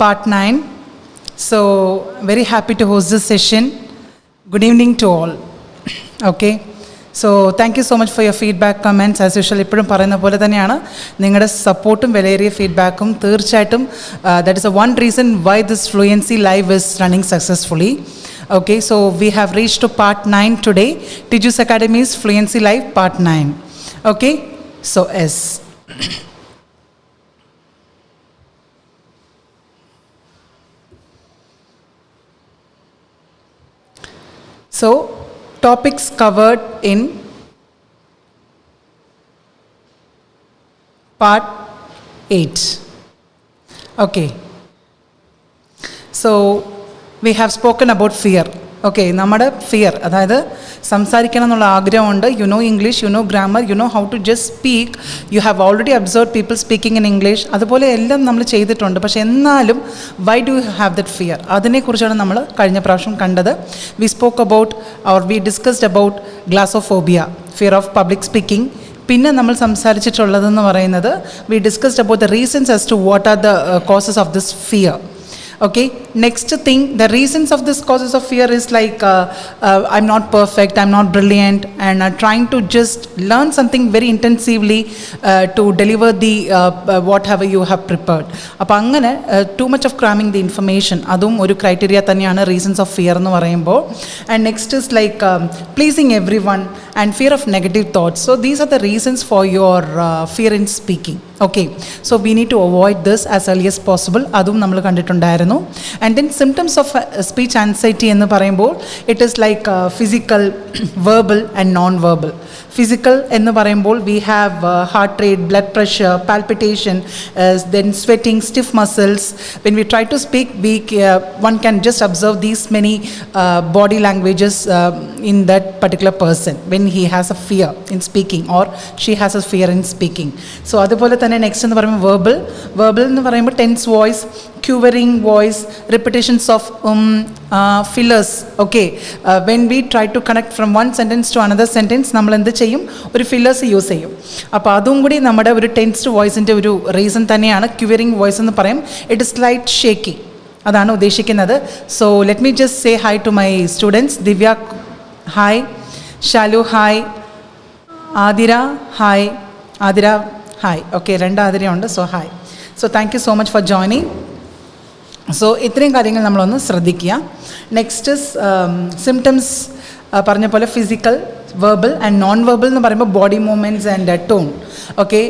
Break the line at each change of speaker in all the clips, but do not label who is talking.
part 9. So, very happy to host this session. Good evening to all. Okay. So, thank you so much for your feedback, comments. As usual, ഇപ്പോഴും പറയുന്ന പോലെ തന്നെയാണ് നിങ്ങളുടെ സപ്പോർട്ടും വിലയേറിയ ഫീഡ്ബാക്കും തീർച്ചയായിട്ടും that is the one reason why this Fluency Live is running successfully. Okay, so we have reached to part 9 today. Tiju Sir Academy's Fluency Live part 9. Okay, so yes. So, topics covered in part 8. Okay. So, we have spoken about fear. Okay, നമ്മുടെ fear, അതായത് സംസാരിക്കണം എന്നുള്ള ആഗ്രഹമുണ്ട്. You know English, you know grammar, you know how to just speak, you have already observe people speaking in English, അതുപോലെ എല്ലാം നമ്മൾ ചെയ്തിട്ടുണ്ട്. പക്ഷേ എന്നാലും why do you have that fear? അതിനെക്കുറിച്ചാണ് നമ്മൾ കഴിഞ്ഞ പ്രാവശ്യം കണ്ടത്. We spoke about or we discussed about glossophobia, fear of public speaking. പിന്നെ നമ്മൾ സംസാരിച്ചിട്ടുള്ളതെന്ന് പറയുന്നത് we discussed about the reasons as to what are the causes of this fear. Okay, next thing, the reasons of this causes of fear is like I'm not perfect, I'm not brilliant, and I'm trying to just learn something very intensively to deliver the whatever you have prepared. അപ്പോൾ അങ്ങനെ too much of cramming the information, അതും ഒരു criteria തന്നെയാണ് reasons of fear എന്ന് പറയുമ്പോൾ. And next is like pleasing everyone and fear of negative thoughts. So these are the reasons for your fear in speaking. Okay, so we need to avoid this as early as possible. അതും നമ്മൾ കണ്ടിട്ടുണ്ടായിരുന്നു. And then symptoms of speech anxiety എന്ന് പറയുമ്പോൾ it is like physical, verbal and non-verbal. Physical എന്ന് പറയുമ്പോൾ we have heart rate, blood pressure, palpitation, then sweating, stiff muscles. When we try to speak, one can just observe these many body languages in that particular person when he has a fear in speaking or she has a fear in speaking. So അതുപോലെ തന്നെ next എന്ന് പറയുമ്പോൾ verbal എന്ന് പറയുമ്പോൾ tense voice, quivering voice, repetitions of fillers. Okay, when we try to connect from one sentence to another sentence, നമ്മൾ എന്ത് ചെയ്യും? ഒരു ഫില്ലേഴ്സ് യൂസ് ചെയ്യും. അപ്പോൾ അതും കൂടി നമ്മുടെ ഒരു ടെൻസ്ഡ് വോയിസിൻ്റെ ഒരു റീസൺ തന്നെയാണ്. ക്യുവറിങ് വോയിസ് എന്ന് പറയും. ഇറ്റ് ഇസ് ലൈറ്റ് ഷേക്കി, അതാണ് ഉദ്ദേശിക്കുന്നത്. So let me just say hi to my students. Divya hi, Shalu hi, Athira hi, Athira hi. Okay, 2 ആതിരയുണ്ട്. So hi. So thank you so much for joining. So ഇത്രയും കാര്യങ്ങൾ നമ്മളൊന്ന് ശ്രദ്ധിക്കുക. നെക്സ്റ്റ് സിംറ്റംസ് പറഞ്ഞ പോലെ ഫിസിക്കൽ, verbal and non-verbal എന്ന് പറയുമ്പോൾ body movements and tone. Okay,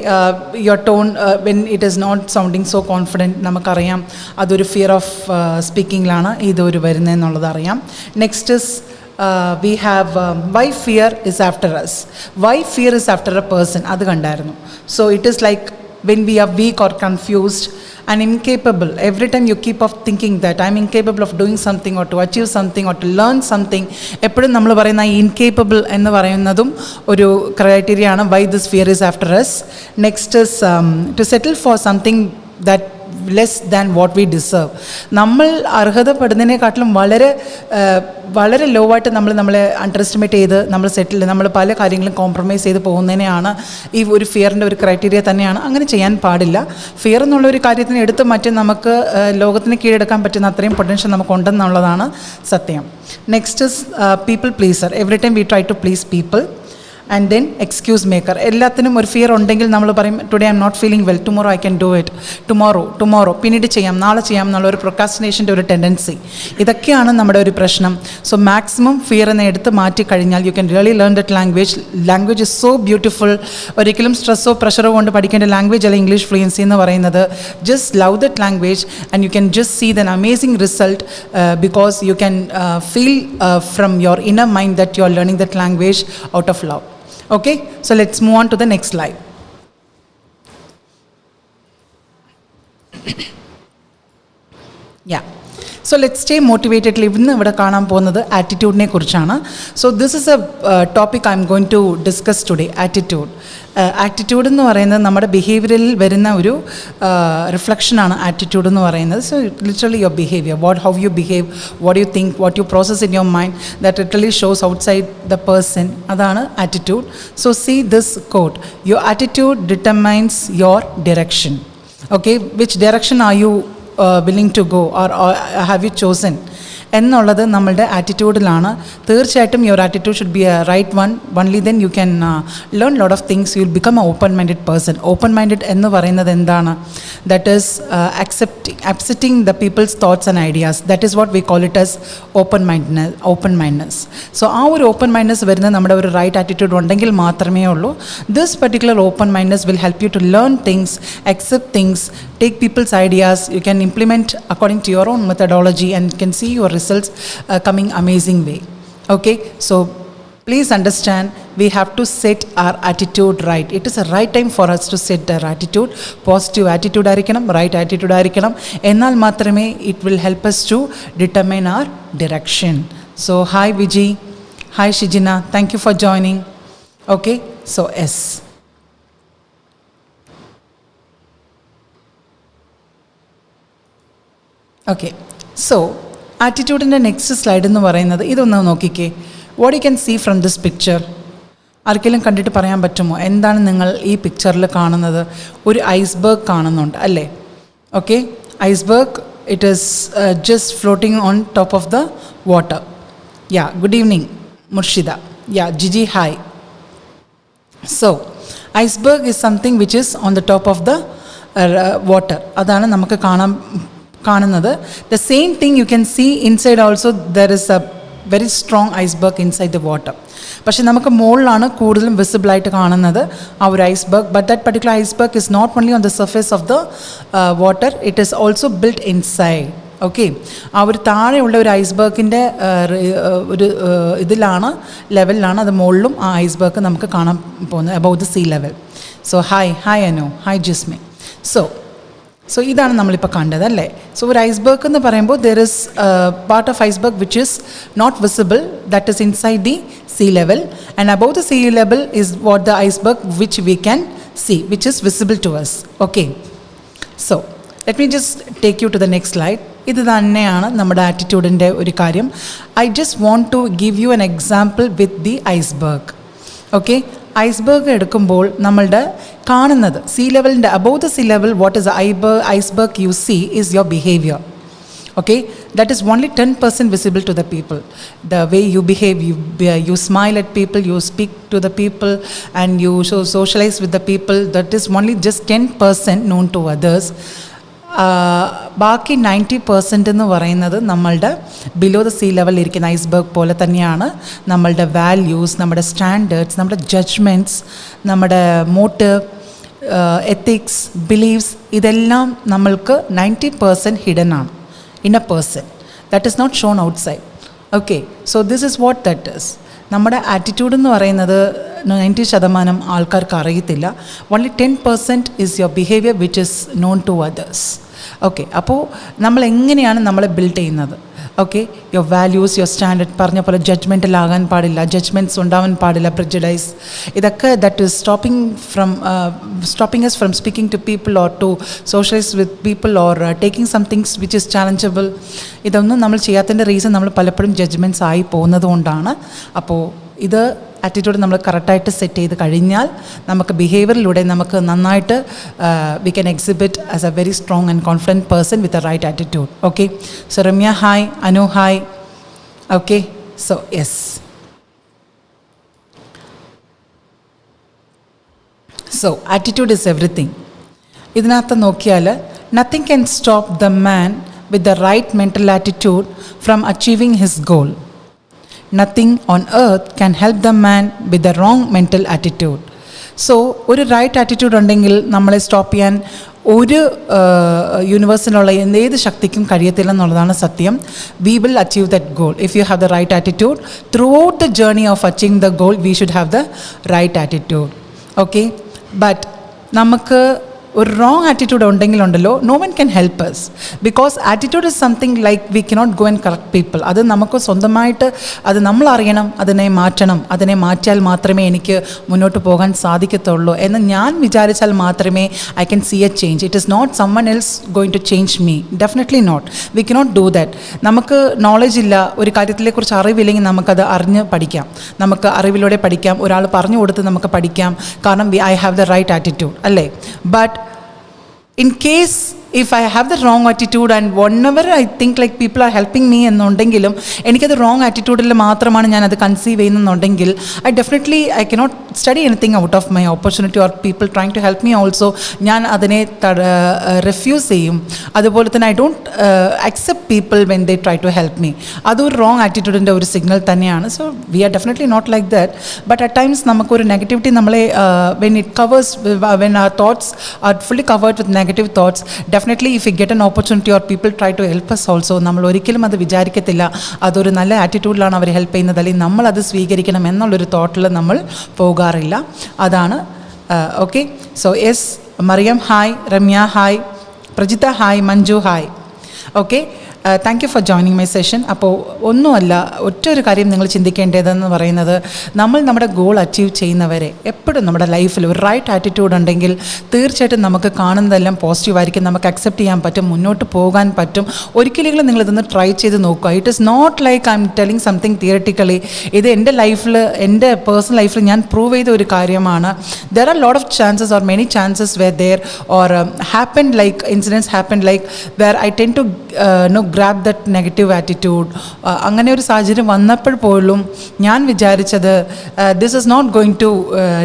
your tone when it is not sounding so confident, നമുക്കറിയാം അതൊരു ഫിയർ ഓഫ് സ്പീക്കിങ്ങിലാണ് ഇതൊരു വരുന്നതെന്നുള്ളത് അറിയാം. Next is we have why fear is after us. Why fear is after a person, അത് കണ്ടായിരുന്നു. So it is like when we are weak or confused and incapable, every time you keep of thinking that I'm incapable of doing something or to achieve something or to learn something, എപ്പോഴും നമ്മൾ പറയുന്ന ഈ incapable എന്ന് പറയുന്നതും ഒരു criteria ആണ് why this fear is after us. Next is to settle for something that less than what we deserve. നമ്മൾ അർഹതപ്പെടുന്നതിനെക്കാട്ടിലും വളരെ ലോ ആയിട്ട് നമ്മളെ അണ്ടർ എസ്റ്റിമേറ്റ് ചെയ്ത് നമ്മൾ പല കാര്യങ്ങളും കോംപ്രമൈസ് ചെയ്ത് പോകുന്നതിനെയാണ് ഈ ഒരു ഫിയറിൻ്റെ ഒരു ക്രൈറ്റീരിയ തന്നെയാണ്. അങ്ങനെ ചെയ്യാൻ പാടില്ല. ഫിയർ എന്നുള്ള ഒരു കാര്യത്തിന് എടുത്ത് മാറ്റി നമുക്ക് ലോകത്തിന് കീഴടക്കാൻ പറ്റുന്ന അത്രയും പൊട്ടൻഷ്യൽ നമുക്കുണ്ടെന്നുള്ളതാണ് സത്യം. Next is people pleaser. Every time we try to please people. And then excuse maker. എല്ലാത്തിനും ഒരു ഫിയർ ഉണ്ടെങ്കിൽ നമ്മൾ പറയും today I'm not feeling well, tomorrow I can do it, tomorrow പിന്നീട് ചെയ്യാം, നാളെ ചെയ്യാം എന്നുള്ള ഒരു പ്രൊക്രാസ്റ്റിനേഷൻ്റെ ഒരു ടെൻഡൻസി. ഇതൊക്കെയാണ് നമ്മുടെ ഒരു പ്രശ്നം. സോ മാക്സിമം ഫിയർ എന്ന് എടുത്ത് മാറ്റി കഴിഞ്ഞാൽ you can really learn that language is so beautiful. ഒരിക്കലും സ്ട്രെസ്സോ പ്രഷറോ കൊണ്ട് പഠിക്കേണ്ട ലാംഗ്വേജ് അല്ല ഇംഗ്ലീഷ് ഫ്ലുവൻസി എന്ന് പറയുന്നത്. Just love that language and you can just see then amazing result because you can feel from your inner mind that you are learning that language out of love. Okay, so let's move on to the next slide. Yeah, so let's stay motivated. ഇന്ന് ഇവിടെ കാണാൻ പോകുന്നത് ആറ്റിറ്റ്യൂഡിനെ കുറിച്ചാണ്. So this is a topic I'm going to discuss today. Attitude എന്ന് പറയുന്നത് നമ്മുടെ ബിഹേവിയറിൽ വരുന്ന ഒരു റിഫ്ലക്ഷനാണ് ആറ്റിറ്റ്യൂഡ് എന്ന് പറയുന്നത്. So literally your behaviour, how you behave, what you think, what you process in your mind, that literally shows outside the person. അതാണ് attitude. So see this quote, your attitude determines your direction. Okay, which direction are you willing to go, or have you chosen? എന്നുള്ളത് നമ്മളുടെ ആറ്റിറ്റ്യൂഡിലാണ്. തീർച്ചയായിട്ടും your attitude should be a right one. Only then you can learn lot of things. You will become a open minded person. Open minded എന്ന് പറയുന്നത് എന്താണ്? That is accepting the people's thoughts and ideas. That is what we call it as open mindness. So ആ ഒരു open mindedness വരുന്നത് നമ്മുടെ ഒരു right attitude ഉണ്ടെങ്കിൽ മാത്രമേ ഉള്ളൂ. This particular open mindness will help you to learn things, accept things, take people's ideas. You can implement according to your own methodology and you can see your results coming amazing way. Okay, so please understand, we have to set our attitude right. It is a right time for us to set our attitude. Positive attitude ആയിരിക്കണം, right attitude ആയിരിക്കണം. എന്നാൽ മാത്രമേ it will help us to determine our direction. So hi Viji, hi Shijina, thank you for joining. Okay, so yes. Okay, so ആറ്റിറ്റ്യൂഡിൻ്റെ next slide എന്ന് പറയുന്നത് ഇതൊന്ന് നോക്കിക്കേ. What you can see from this picture? ആർക്കെങ്കിലും കണ്ടിട്ട് പറയാൻ പറ്റുമോ എന്താണ് നിങ്ങൾ ഈ പിക്ചറിൽ കാണുന്നത്? ഒരു ഐസ്ബർഗ് കാണുന്നുണ്ട് അല്ലേ? Okay, iceberg, it is just floating on top of the water. Yeah, good evening Murshida. Yeah, Jiji hi. So iceberg is something which is on the top of the water. അതാണ് നമുക്ക് കാണുന്നത്. The same thing you can see inside also. There is a very strong iceberg inside the water. പക്ഷേ നമുക്ക് മുകളിലാണ് കൂടുതലും വിസിബിളായിട്ട് കാണുന്നത് ആ ഒരു iceberg. But that particular iceberg is not only on the surface of the water, it is also built inside. Okay, ആ ഒരു താഴെയുള്ള ഒരു ഐസ്ബർഗിൻ്റെ ഒരു ലെവലിലാണ് അത് മുകളിലും ആ ഐസ്ബർഗ് നമുക്ക് കാണാൻ പോകുന്നത്, about the sea level. So hi Anu, hi Jismi. So ഇതാണ് നമ്മളിപ്പോൾ കണ്ടത് അല്ലേ? സോ ഒരു ഐസ്ബർഗ് എന്ന് പറയുമ്പോൾ there is part of iceberg which is not visible, that is inside the sea level, and about the sea level is what the iceberg which we can see, which is visible to us. Okay, so let me just take you to the next slide. ഇത് തന്നെയാണ് നമ്മുടെ ആറ്റിറ്റ്യൂഡിൻ്റെ ഒരു കാര്യം. I just want to give you an example with the iceberg. Okay, iceberg എടുക്കുമ്പോൾ നമ്മളുടെ കാണുന്നത് sea ലെവലിൻ്റെ above the sea level, what is iceberg you see is your behaviour. Okay, that is only 10% visible to the people. The way you behave, you smile at people, you speak to the people, and you socialize with the people. That is only just 10% known to others. ബാക്കി 90% എന്ന് പറയുന്നത് നമ്മളുടെ below the sea ലെവലിൽ ഇരിക്കുന്ന iceberg പോലെ തന്നെയാണ് നമ്മളുടെ values, നമ്മുടെ സ്റ്റാൻഡേർഡ്സ്, നമ്മുടെ ജഡ്ജ്മെൻറ്റ്സ്, നമ്മുടെ മോട്ടീവ്, എത്തിക്സ്, ബിലീവ്സ്. ഇതെല്ലാം നമ്മൾക്ക് 90% ഹിഡൻ ആണ് in a person. That is not shown outside. Okay, so this is what that is. നമ്മുടെ ആറ്റിറ്റ്യൂഡ് എന്ന് പറയുന്നത് 90% ആൾക്കാർക്ക് അറിയത്തില്ല. only 10% is your behavior which is known to others. Okay, അപ്പോൾ നമ്മൾ എങ്ങനെയാണ് നമ്മളെ ബിൽഡ് ചെയ്യുന്നത്? Okay, your values, your standard, പറഞ്ഞ പോലെ ജഡ്ജ്മെൻറ്റലാകാൻ പാടില്ല, ജഡ്ജ്മെൻറ്റ്സ് ഉണ്ടാവാൻ പാടില്ല, പ്രിജുഡൈസ്, ഇതൊക്കെ that is stopping us from speaking to people or to socialize with people or taking some things which is challengeable. ഇതൊന്നും നമ്മൾ ചെയ്യാത്തതിൻ്റെ റീസൺ നമ്മൾ പലപ്പോഴും ജഡ്ജ്മെൻറ്റ്സ് ആയി പോകുന്നത് കൊണ്ടാണ്. അപ്പോൾ ഇത് ആറ്റിറ്റ്യൂഡ് നമ്മൾ കറക്റ്റായിട്ട് സെറ്റ് ചെയ്ത് കഴിഞ്ഞാൽ നമുക്ക് ബിഹേവിയറിലൂടെ നമുക്ക് നന്നായിട്ട് we can exhibit as a very strong and confident person with a right attitude. Okay, so Ramya hi, Anu hi. Okay, so yes, so attitude is everything. ഇതിനകത്ത് നോക്കിയാൽ nothing can stop the man with the right mental attitude from achieving his goal. Nothing on earth can help the man with the wrong mental attitude. So ഒരു right attitude ഉണ്ടെങ്കിൽ നമ്മളെ stop ചെയ്യാൻ ഒരു യൂണിവേഴ്സിലുള്ള ഏത് ശക്തിക്കും കഴിയത്തില്ലെന്നുള്ളതാണ് സത്യം. We will achieve that goal if you have the right attitude. Throughout the journey of achieving the goal we should have the right attitude. Okay, but നമുക്ക് ഒരു റോങ് ആറ്റിറ്റ്യൂഡ് ഉണ്ടെങ്കിലുണ്ടല്ലോ, no one can help us because attitude is something like we cannot go and correct people. അത് നമുക്ക് സ്വന്തമായിട്ട് അത് നമ്മൾ അറിയണം, അതിനെ മാറ്റണം, അതിനെ മാറ്റിയാൽ മാത്രമേ എനിക്ക് മുന്നോട്ട് പോകാൻ സാധിക്കത്തുള്ളൂ എന്ന് ഞാൻ വിചാരിച്ചാൽ മാത്രമേ I can see a change. It is not someone else going to change me, definitely not. We cannot do that. നമുക്ക് നോളജ് ഇല്ല, ഒരു കാര്യത്തിനെക്കുറിച്ച് അറിവില്ലെങ്കിൽ നമുക്കത് അറിഞ്ഞ് പഠിക്കാം, നമുക്ക് അറിവിലൂടെ പഠിക്കാം, ഒരാൾ പറഞ്ഞു കൊടുത്ത് നമുക്ക് പഠിക്കാം, കാരണം I have the right attitude അല്ലേ. But in case if I have the wrong attitude and whenever I think like people are helping me എന്നുണ്ടെങ്കിലും എനിക്കത് റോങ് ആറ്റിറ്റ്യൂഡിൽ മാത്രമാണ് ഞാനത് കൺസീവ് ചെയ്യുന്നുണ്ടെങ്കിൽ I cannot study anything out of my opportunity or people trying to help me also. ഞാൻ അതിനെ refuse ചെയ്യും. അതുപോലെ തന്നെ I don't accept people when they try to help me. അതൊരു റോങ് ആറ്റിറ്റ്യൂഡിൻ്റെ ഒരു സിഗ്നൽ തന്നെയാണ്. So we are definitely not like that. But at times നമുക്കൊരു negativity നമ്മളെ when our thoughts are fully covered with negative thoughts, definitely if we get an opportunity or people try to help us also, നമ്മൾ ഒരിക്കലും അത് വിചാരിക്കത്തില്ല അതൊരു നല്ല ആറ്റിറ്റ്യൂഡിലാണ് അവർ help ചെയ്യുന്നത് അല്ലെങ്കിൽ നമ്മളത് സ്വീകരിക്കണം എന്നുള്ളൊരു തോട്ടിൽ നമ്മൾ പോകാറില്ല. അതാണ് okay. So yes, Mariyam hi, Ramya hi, Prajitha hi, Manju hi. Okay, thank you for joining my session. അപ്പോൾ ഒന്നുമല്ല, ഒറ്റൊരു കാര്യം നിങ്ങൾ ചിന്തിക്കേണ്ടതെന്ന് പറയുന്നത്, നമ്മൾ നമ്മുടെ ഗോൾ അച്ചീവ് ചെയ്യുന്നവരെ എപ്പോഴും നമ്മുടെ ലൈഫിൽ ഒരു റൈറ്റ് ആറ്റിറ്റ്യൂഡ് ഉണ്ടെങ്കിൽ തീർച്ചയായിട്ടും നമുക്ക് കാണുന്നതെല്ലാം പോസിറ്റീവായിരിക്കും, നമുക്ക് അക്സെപ്റ്റ് ചെയ്യാൻ പറ്റും, മുന്നോട്ട് പോകാൻ പറ്റും. ഒരിക്കലെങ്കിലും നിങ്ങളിതൊന്ന് ട്രൈ ചെയ്ത് നോക്കുക. It is not like I'm telling something theoretically. ഇത് എൻ്റെ ലൈഫിൽ, എൻ്റെ പേഴ്സണൽ ലൈഫിൽ ഞാൻ പ്രൂവ് ചെയ്ത ഒരു കാര്യമാണ്. There are lot of chances or many chances where there or happen like incidence happen like where I tend to grab that negative attitude. അങ്ങനെ ഒരു സാഹചര്യം വന്നപ്പോൾ പോലും ഞാൻ വിചാരിച്ചത് this is not going to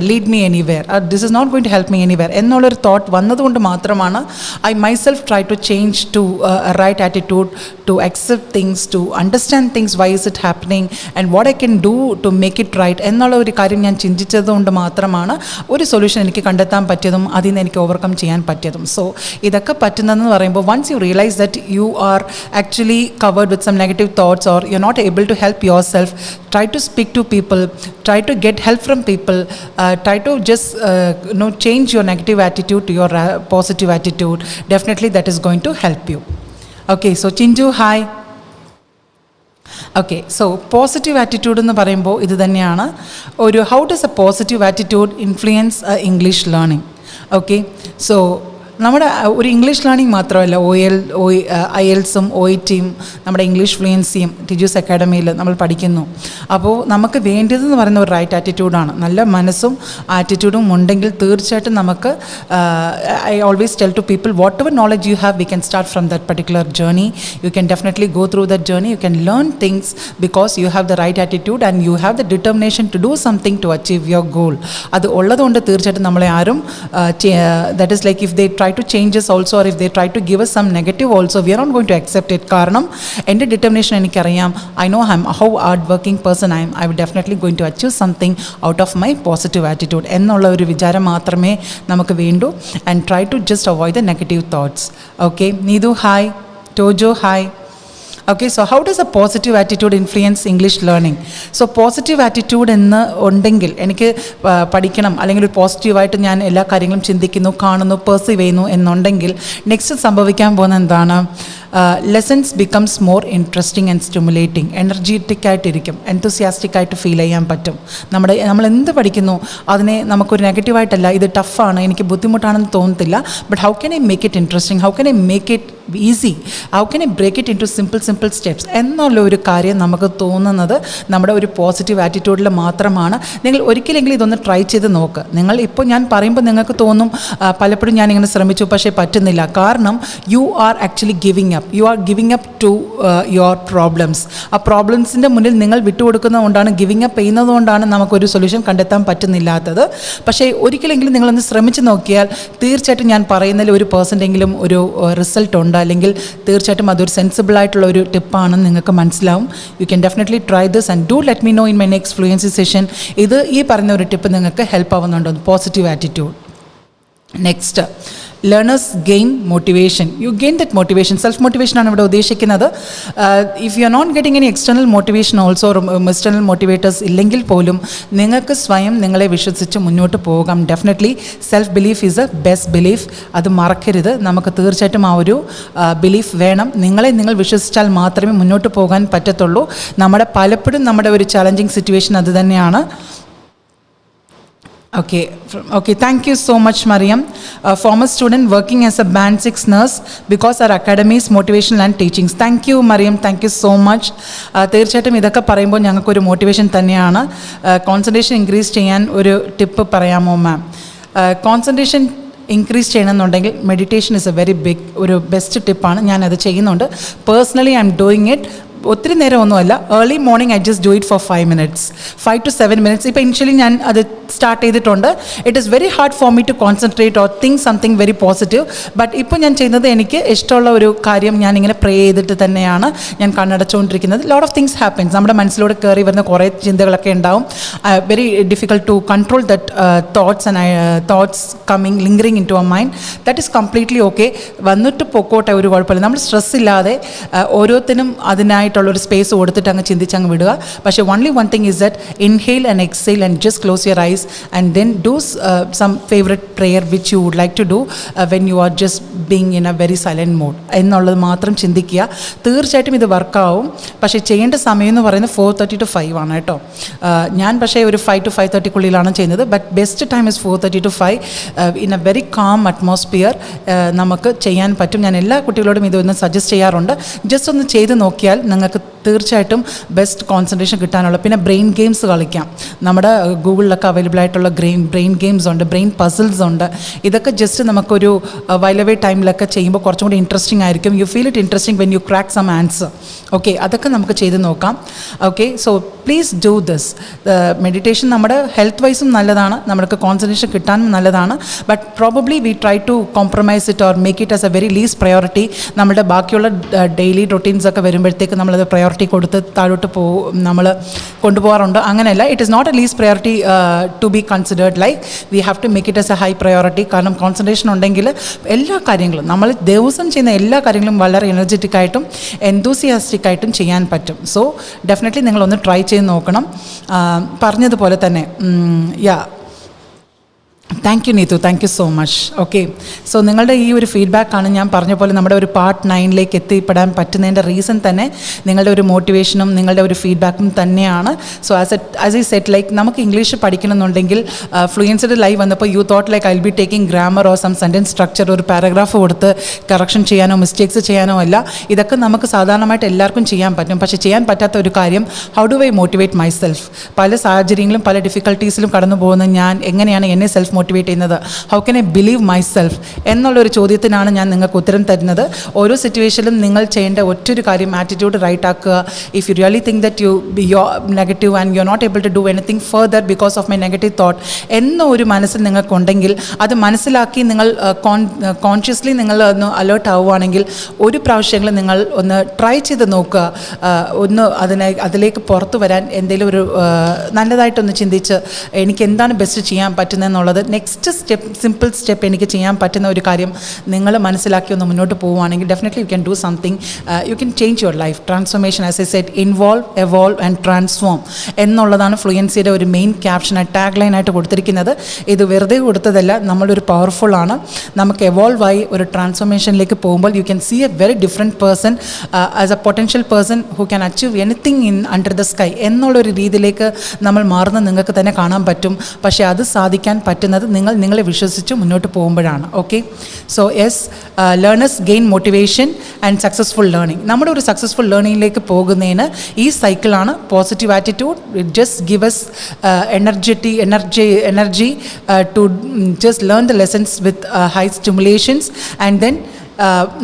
lead me anywhere, this is not going to help me anywhere എന്നുള്ളൊരു thought വന്നതുകൊണ്ട് മാത്രമാണ് I myself try to change to right attitude, to accept things, to understand things, Y is it happening and what I can do to make it right എന്നുള്ള ഒരു കാര്യം ഞാൻ ചിന്തിച്ചതുകൊണ്ട് മാത്രമാണ് ഒരു solution എനിക്ക് കണ്ടെത്താൻ പറ്റിയതും അതിൽ നിന്ന് എനിക്ക് ഓവർകം ചെയ്യാൻ പറ്റിയതും. സോ ഇതൊക്കെ പറ്റുന്നതെന്ന് പറയുമ്പോൾ once you realise that you are actually covered with some negative thoughts or you're not able to help yourself, try to speak to people, try to get help from people, try to just change your negative attitude to your positive attitude. Definitely that is going to help you. Okay, so Chinju hi. Okay, so positive attitude എന്ന് പറയുമ്പോൾ ഇത് തന്നെയാണ്. How does A positive attitude influence English learning? Okay, so നമ്മുടെ ഒരു English learning മാത്രമല്ല, IELTSും OET നമ്മുടെ English ഫ്ലുവൻസിയും Tiju's അക്കാഡമിയിൽ നമ്മൾ പഠിക്കുന്നു. അപ്പോൾ നമുക്ക് വേണ്ടതെന്ന് പറയുന്ന ഒരു റൈറ്റ് ആറ്റിറ്റ്യൂഡാണ്. നല്ല മനസ്സും ആറ്റിറ്റ്യൂഡും ഉണ്ടെങ്കിൽ തീർച്ചയായിട്ടും നമുക്ക്, I always tell to people, whatever knowledge you have, we can start from that particular journey. You can definitely go through that journey. You can learn things because you have the right attitude and you have the determination to do something to achieve your goal. അത് ഉള്ളതുകൊണ്ട് തീർച്ചയായിട്ടും നമ്മളെ ആരും, that is like if they try to change us also or if they try to give us some negative also, we are not going to accept it. കാരണം എൻ്റെ determination എനിക്കറിയാം. I know how hard working person I am. I will definitely going to achieve something out of my positive attitude എന്നുള്ള ഒരു വിചാരം മാത്രമേ നമുക്ക് വേണ്ടൂ. and try to just avoid the negative thoughts. okay, Needu hi, Tojo hi. Okay, so how does a positive attitude influence English learning? So positive attitude എന്ന് ഉണ്ടെങ്കിൽ എനിക്ക് പഠിക്കണം, അല്ലെങ്കിൽ ഒരു പോസിറ്റീവായിട്ട് ഞാൻ എല്ലാ കാര്യങ്ങളും ചിന്തിക്കുന്നു, കാണുന്നു, പെർസീവ് ചെയ്യുന്നു എന്നുണ്ടെങ്കിൽ നെക്സ്റ്റ് സംഭവിക്കാൻ പോകുന്ന എന്താണ്? Lessons becomes more interesting and stimulating. Energetic ആയിട്ടിരിക്കും, എൻതൂസിയാസ്റ്റിക് ആയിട്ട് ഫീൽ ചെയ്യാൻ പറ്റും. നമ്മൾ എന്ത് പഠിക്കുന്നു അതിനെ നമുക്കൊരു നെഗറ്റീവായിട്ടല്ല, ഇത് ടഫാണ്, എനിക്ക് ബുദ്ധിമുട്ടാണെന്ന് തോന്നത്തില്ല. But how can I make it interesting, how can I make it easy, how can I break it into simple steps എന്നുള്ള ഒരു കാര്യം നമുക്ക് തോന്നുന്നത് നമ്മുടെ ഒരു പോസിറ്റീവ് ആറ്റിറ്റ്യൂഡിൽ മാത്രമാണ്. നിങ്ങൾ ഒരിക്കലെങ്കിലും ഇതൊന്ന് ട്രൈ ചെയ്ത് നോക്ക്. നിങ്ങൾ ഇപ്പോൾ ഞാൻ പറയുമ്പോൾ നിങ്ങൾക്ക് തോന്നും പലപ്പോഴും ഞാനിങ്ങനെ ശ്രമിച്ചു പക്ഷേ പറ്റുന്നില്ല. കാരണം you are actually giving up to your problems. ആ പ്രോബ്ലംസിൻ്റെ മുന്നിൽ നിങ്ങൾ വിട്ടുകൊടുക്കുന്നതുകൊണ്ടാണ്, ഗിവിങ് അപ്പ് ചെയ്യുന്നതുകൊണ്ടാണ് നമുക്കൊരു സൊല്യൂഷൻ കണ്ടെത്താൻ പറ്റുന്നില്ലാത്തത്. പക്ഷേ ഒരിക്കലെങ്കിലും നിങ്ങളൊന്ന് ശ്രമിച്ച് നോക്കിയാൽ തീർച്ചയായിട്ടും ഞാൻ പറയുന്നതിൽ 1% ഒരു റിസൾട്ട് ഉണ്ട്, അല്ലെങ്കിൽ തീർച്ചയായിട്ടും അതൊരു സെൻസിബിൾ ആയിട്ടുള്ള ഒരു ടിപ്പാണെന്ന് നിങ്ങൾക്ക് മനസ്സിലാവും. You can definitely try this and do let me know in my next fluency session. ഇത് ഈ പറഞ്ഞ ഒരു ടിപ്പ് നിങ്ങൾക്ക് ഹെൽപ്പ് ആവുന്നുണ്ടോ? Positive attitude. Next, learners gain motivation. You gain that motivation. Self മോട്ടിവേഷനാണ് ഇവിടെ ഉദ്ദേശിക്കുന്നത്. If you are not getting any external motivation also, external motivators ഇല്ലെങ്കിൽ പോലും നിങ്ങൾക്ക് സ്വയം നിങ്ങളെ വിശ്വസിച്ച് മുന്നോട്ട് പോകാം. Definitely self belief is a best belief. അത് മറക്കരുത്. നമുക്ക് തീർച്ചയായിട്ടും ആ ഒരു ബിലീഫ് വേണം. നിങ്ങൾ വിശ്വസിച്ചാൽ മാത്രമേ മുന്നോട്ട് പോകാൻ പറ്റത്തുള്ളൂ. പലപ്പോഴും നമ്മുടെ ഒരു ചലഞ്ചിങ് സിറ്റുവേഷൻ അത് തന്നെയാണ്. Okay, thank you so much, Mariam. A former student working as a band 6 nurse because our academy is motivational and teachings. Thank you, Mariam. Thank you so much. തീർച്ചയായിട്ടും ഇതൊക്കെ പറയുമ്പോൾ ഞങ്ങൾക്കൊരു മോട്ടിവേഷൻ തന്നെയാണ്. Concentration increase ചെയ്യാൻ ഒരു ടിപ്പ് പറയാമോ ma'am? Concentration increase ചെയ്യണമെന്നുണ്ടെങ്കിൽ meditation is a very big ഒരു ബെസ്റ്റ് ടിപ്പാണ്. ഞാനത് ചെയ്യുന്നുണ്ട്. Personally I am doing it. ഒത്തിരി നേരമൊന്നുമല്ല, early morning I just do it for 5 minutes, 5 to 7 minutes. ഇപ്പോൾ ഇനിഷ്യലി ഞാൻ അത് സ്റ്റാർട്ട് ചെയ്തിട്ടുണ്ട്. It is very hard for me to concentrate or think something very positive. But ഇപ്പോൾ ഞാൻ ചെയ്യുന്നത് എനിക്ക് ഇഷ്ടമുള്ള ഒരു കാര്യം ഞാനിങ്ങനെ പ്രേ ചെയ്തിട്ട് തന്നെയാണ് ഞാൻ കണ്ണടച്ചുകൊണ്ടിരിക്കുന്നത്. Lot of things happens. നമ്മുടെ മനസ്സിലൂടെ കയറി വരുന്ന കുറേ ചിന്തകളൊക്കെ ഉണ്ടാവും. Very difficult to control that thoughts and thoughts coming lingering in to our mind. That is completely okay. വന്നിട്ട് പൊക്കോട്ടെ, ഒരു കുഴപ്പമില്ല. നമ്മൾ സ്ട്രെസ് ഇല്ലാതെ ഓരോത്തിനും അതിനായിട്ടുള്ളൊരു സ്പേസ് കൊടുത്തിട്ട് അങ്ങ് ചിന്തിച്ചങ്ങ് വിടുക. പക്ഷേ only one thing is that inhale and exhale and just close your eyes and then do some favorite prayer which you would like to do when you are just being in a very silent mode എന്നുള്ളത് മാത്രം ചിന്തിക്കുക. തീർച്ചയായിട്ടും ഇത് വർക്കാവും. പക്ഷേ ചെയ്യേണ്ട സമയം എന്ന് പറയുന്നത് 4:30 to 5 ആണ് കേട്ടോ. ഞാൻ പക്ഷേ ഒരു 5 to 5:30 ചെയ്യുന്നത്. But best time is 4:30 to 5 in a very calm atmosphere നമുക്ക് ചെയ്യാൻ പറ്റും. ഞാൻ എല്ലാ കുട്ടികളോടും ഇതൊന്ന് സജസ്റ്റ് ചെയ്യാറുണ്ട്. ജസ്റ്റ് ഒന്ന് ചെയ്ത് നോക്കിയാൽ നിങ്ങൾക്ക് തീർച്ചയായിട്ടും ബെസ്റ്റ് കോൺസെൻട്രേഷൻ കിട്ടാനുള്ള. പിന്നെ ബ്രെയിൻ ഗെയിംസ് കളിക്കാം. നമ്മുടെ ഗൂഗിളിലൊക്കെ അവൈലബിൾ ആയിട്ടുള്ള ബ്രെയിൻ ഗെയിംസ് ഉണ്ട്, ബ്രെയിൻ പസിൽസ് ഉണ്ട്. ഇതൊക്കെ ജസ്റ്റ് നമുക്കൊരു വൈലവേ ടൈമിലൊക്കെ ചെയ്യുമ്പോൾ കുറച്ചും കൂടി ഇൻട്രസ്റ്റിംഗ് ആയിരിക്കും. You feel it interesting when you crack some answer. Okay, അതൊക്കെ നമുക്ക് ചെയ്ത് നോക്കാം. Okay, so please do this. Meditation നമ്മുടെ ഹെൽത്ത് വൈസും നല്ലതാണ്, നമുക്ക് കോൺസെൻട്രേഷൻ കിട്ടാനും നല്ലതാണ്. But probably we try to compromise it or make it as a very least priority. നമ്മുടെ ബാക്കിയുള്ള ഡെയിലി റൊട്ടീൻസ് ഒക്കെ വരുമ്പോഴത്തേക്ക് നമ്മളത് പ്രയോറിറ്റി കൊടുത്ത് താഴോട്ട് നമ്മൾ കൊണ്ടുപോകാറുണ്ട്. അങ്ങനെയല്ല, it is not a least priority to be considered. Like we have to make it as a high priority. കാരണം കോൺസെൻട്രേഷൻ ഉണ്ടെങ്കിൽ എല്ലാ കാര്യങ്ങളും നമ്മൾ ദിവസം ചെയ്യുന്ന എല്ലാ കാര്യങ്ങളും വളരെ എനർജറ്റിക്കായിട്ടും എന്തൂസിയാസ്റ്റിക്കായിട്ടും ചെയ്യാൻ പറ്റും. സോ ഡെഫിനറ്റ്ലി നിങ്ങളൊന്ന് ട്രൈ ചെയ്ത് നോക്കണം. പറഞ്ഞതുപോലെ തന്നെ thank you Neethu, thank you so much. Okay, so നിങ്ങളുടെ ഈ ഒരു ഫീഡ്ബാക്കാണ് ഞാൻ പറഞ്ഞ പോലെ നമ്മുടെ ഒരു പാർട്ട് 9 എത്തിപ്പെടാൻ പറ്റുന്നതിൻ്റെ റീസൺ തന്നെ നിങ്ങളുടെ ഒരു മോട്ടിവേഷനും നിങ്ങളുടെ ഒരു ഫീഡ്ബാക്കും തന്നെയാണ്. So as I set, like നമുക്ക് ഇംഗ്ലീഷ് പഠിക്കണമെന്നുണ്ടെങ്കിൽ ഫ്ലുവൻസിയുടെ ലൈവ് വന്നപ്പോൾ you thought like I will be taking grammar or some sentence structure, ഒരു പാരഗ്രാഫ് കൊടുത്ത് കറക്ഷൻ ചെയ്യാനോ മിസ്റ്റേക്സ് ചെയ്യാനോ അല്ല. ഇതൊക്കെ നമുക്ക് സാധാരണമായിട്ട് എല്ലാവർക്കും ചെയ്യാൻ പറ്റും. പക്ഷേ ചെയ്യാൻ പറ്റാത്ത ഒരു കാര്യം, how do I motivate my self? പല സാഹചര്യങ്ങളും പല ഡിഫിക്കൽട്ടീസിലും കടന്നു പോകുന്ന ഞാൻ എങ്ങനെയാണ് എന്നെ സെൽഫ് മോട്ടിവേറ്റ് ചെയ്യുന്നത്? How can I believe my self എന്നുള്ളൊരു ചോദ്യത്തിനാണ് ഞാൻ നിങ്ങൾക്ക് ഉത്തരം തരുന്നത്. ഓരോ സിറ്റുവേഷനിലും നിങ്ങൾ ചെയ്യേണ്ട ഒറ്റൊരു കാര്യം, ആറ്റിറ്റ്യൂഡ് റൈറ്റ് ആക്കുക. If you really think that you negative and you are not able to do anything further because of my negative thought എന്നൊരു മനസ്സിൽ നിങ്ങൾക്കുണ്ടെങ്കിൽ അത് മനസ്സിലാക്കി നിങ്ങൾ കോൺഷ്യസ്ലി നിങ്ങൾ ഒന്ന് അലേർട്ട് ആവുകയാണെങ്കിൽ ഒരു പ്രാവശ്യമെങ്കിലും നിങ്ങൾ ഒന്ന് ട്രൈ ചെയ്ത് നോക്കുക. ഒന്ന് അതിലേക്ക് പുറത്തു വരാൻ എന്തെങ്കിലും ഒരു നല്ലതായിട്ടൊന്ന് ചിന്തിച്ച് എനിക്ക് എന്താണ് ബെസ്റ്റ് ചെയ്യാൻ പറ്റുന്നതെന്നുള്ളത് നെക്സ്റ്റ് സ്റ്റെപ്പ്, സിമ്പിൾ സ്റ്റെപ്പ് എനിക്ക് ചെയ്യാൻ പറ്റുന്ന ഒരു കാര്യം നിങ്ങൾ മനസ്സിലാക്കി ഒന്ന് മുന്നോട്ട് പോവുകയാണെങ്കിൽ definitely you can do something. You can change your life. Transformation, as I said, involve, evolve and transform എന്നുള്ളതാണ് ഫ്ലുവൻസിയുടെ ഒരു മെയിൻ ക്യാപ്ഷനായിട്ട്, ടാഗ് ലൈനായിട്ട് കൊടുത്തിരിക്കുന്നത്. ഇത് വെറുതെ കൊടുത്തതല്ല, നമ്മളൊരു പവർഫുള്ളാണ്. നമുക്ക് എവോൾവായി ഒരു ട്രാൻസ്ഫോർമേഷനിലേക്ക് പോകുമ്പോൾ you can see a very different person as a potential person who can achieve anything in under the sky എന്നുള്ളൊരു രീതിയിലേക്ക് നമ്മൾ മാറുന്ന നിങ്ങൾക്ക് തന്നെ കാണാൻ പറ്റും. പക്ഷേ അത് സാധിക്കാൻ പറ്റുന്നത് നിങ്ങളെ വിശ്വസിച്ച് മുന്നോട്ട് പോകുമ്പോഴാണ്. Okay, so yes, learners gain motivation and successful learning. നമ്മുടെ ഒരു സക്സസ്ഫുൾ ലേണിംഗിലേക്ക് പോകുന്നതിന് ഈ സൈക്കിളാണ് positive attitude. It just give us energy to just learn the lessons with high stimulations and then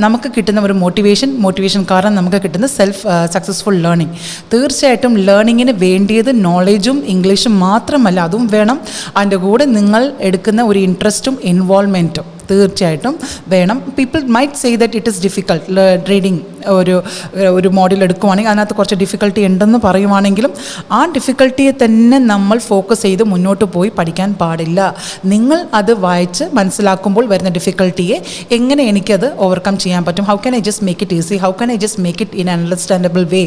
നമുക്ക് കിട്ടുന്ന ഒരു മോട്ടിവേഷൻ കാരണം നമുക്ക് കിട്ടുന്ന സെൽഫ് സക്സസ്ഫുൾ ലേണിംഗ്. തീർച്ചയായിട്ടും ലേണിങ്ങിന് വേണ്ടിയത് നോളേജും ഇംഗ്ലീഷും മാത്രമല്ല, അതും വേണം. അതിൻ്റെ കൂടെ നിങ്ങൾ എടുക്കുന്ന ഒരു ഇൻട്രസ്റ്റും ഇൻവോൾവ്മെൻറ്റും തീർച്ചയായിട്ടും വേണം. People might say that it is difficult reading. ഒരു മോഡൽ എടുക്കുവാണെങ്കിൽ അതിനകത്ത് കുറച്ച് ഡിഫിക്കൽട്ടി ഉണ്ടെന്ന് പറയുവാണെങ്കിലും ആ ഡിഫിക്കൽട്ടിയെ തന്നെ നമ്മൾ ഫോക്കസ് ചെയ്ത് മുന്നോട്ട് പോയി പഠിക്കാൻ പാടില്ല. നിങ്ങൾ അത് വായിച്ച് മനസ്സിലാക്കുമ്പോൾ വരുന്ന ഡിഫിക്കൽട്ടിയെ എങ്ങനെ എനിക്കത് ഓവർകം ചെയ്യാൻ പറ്റും, how can I just make it easy, how can I just make it in understandable way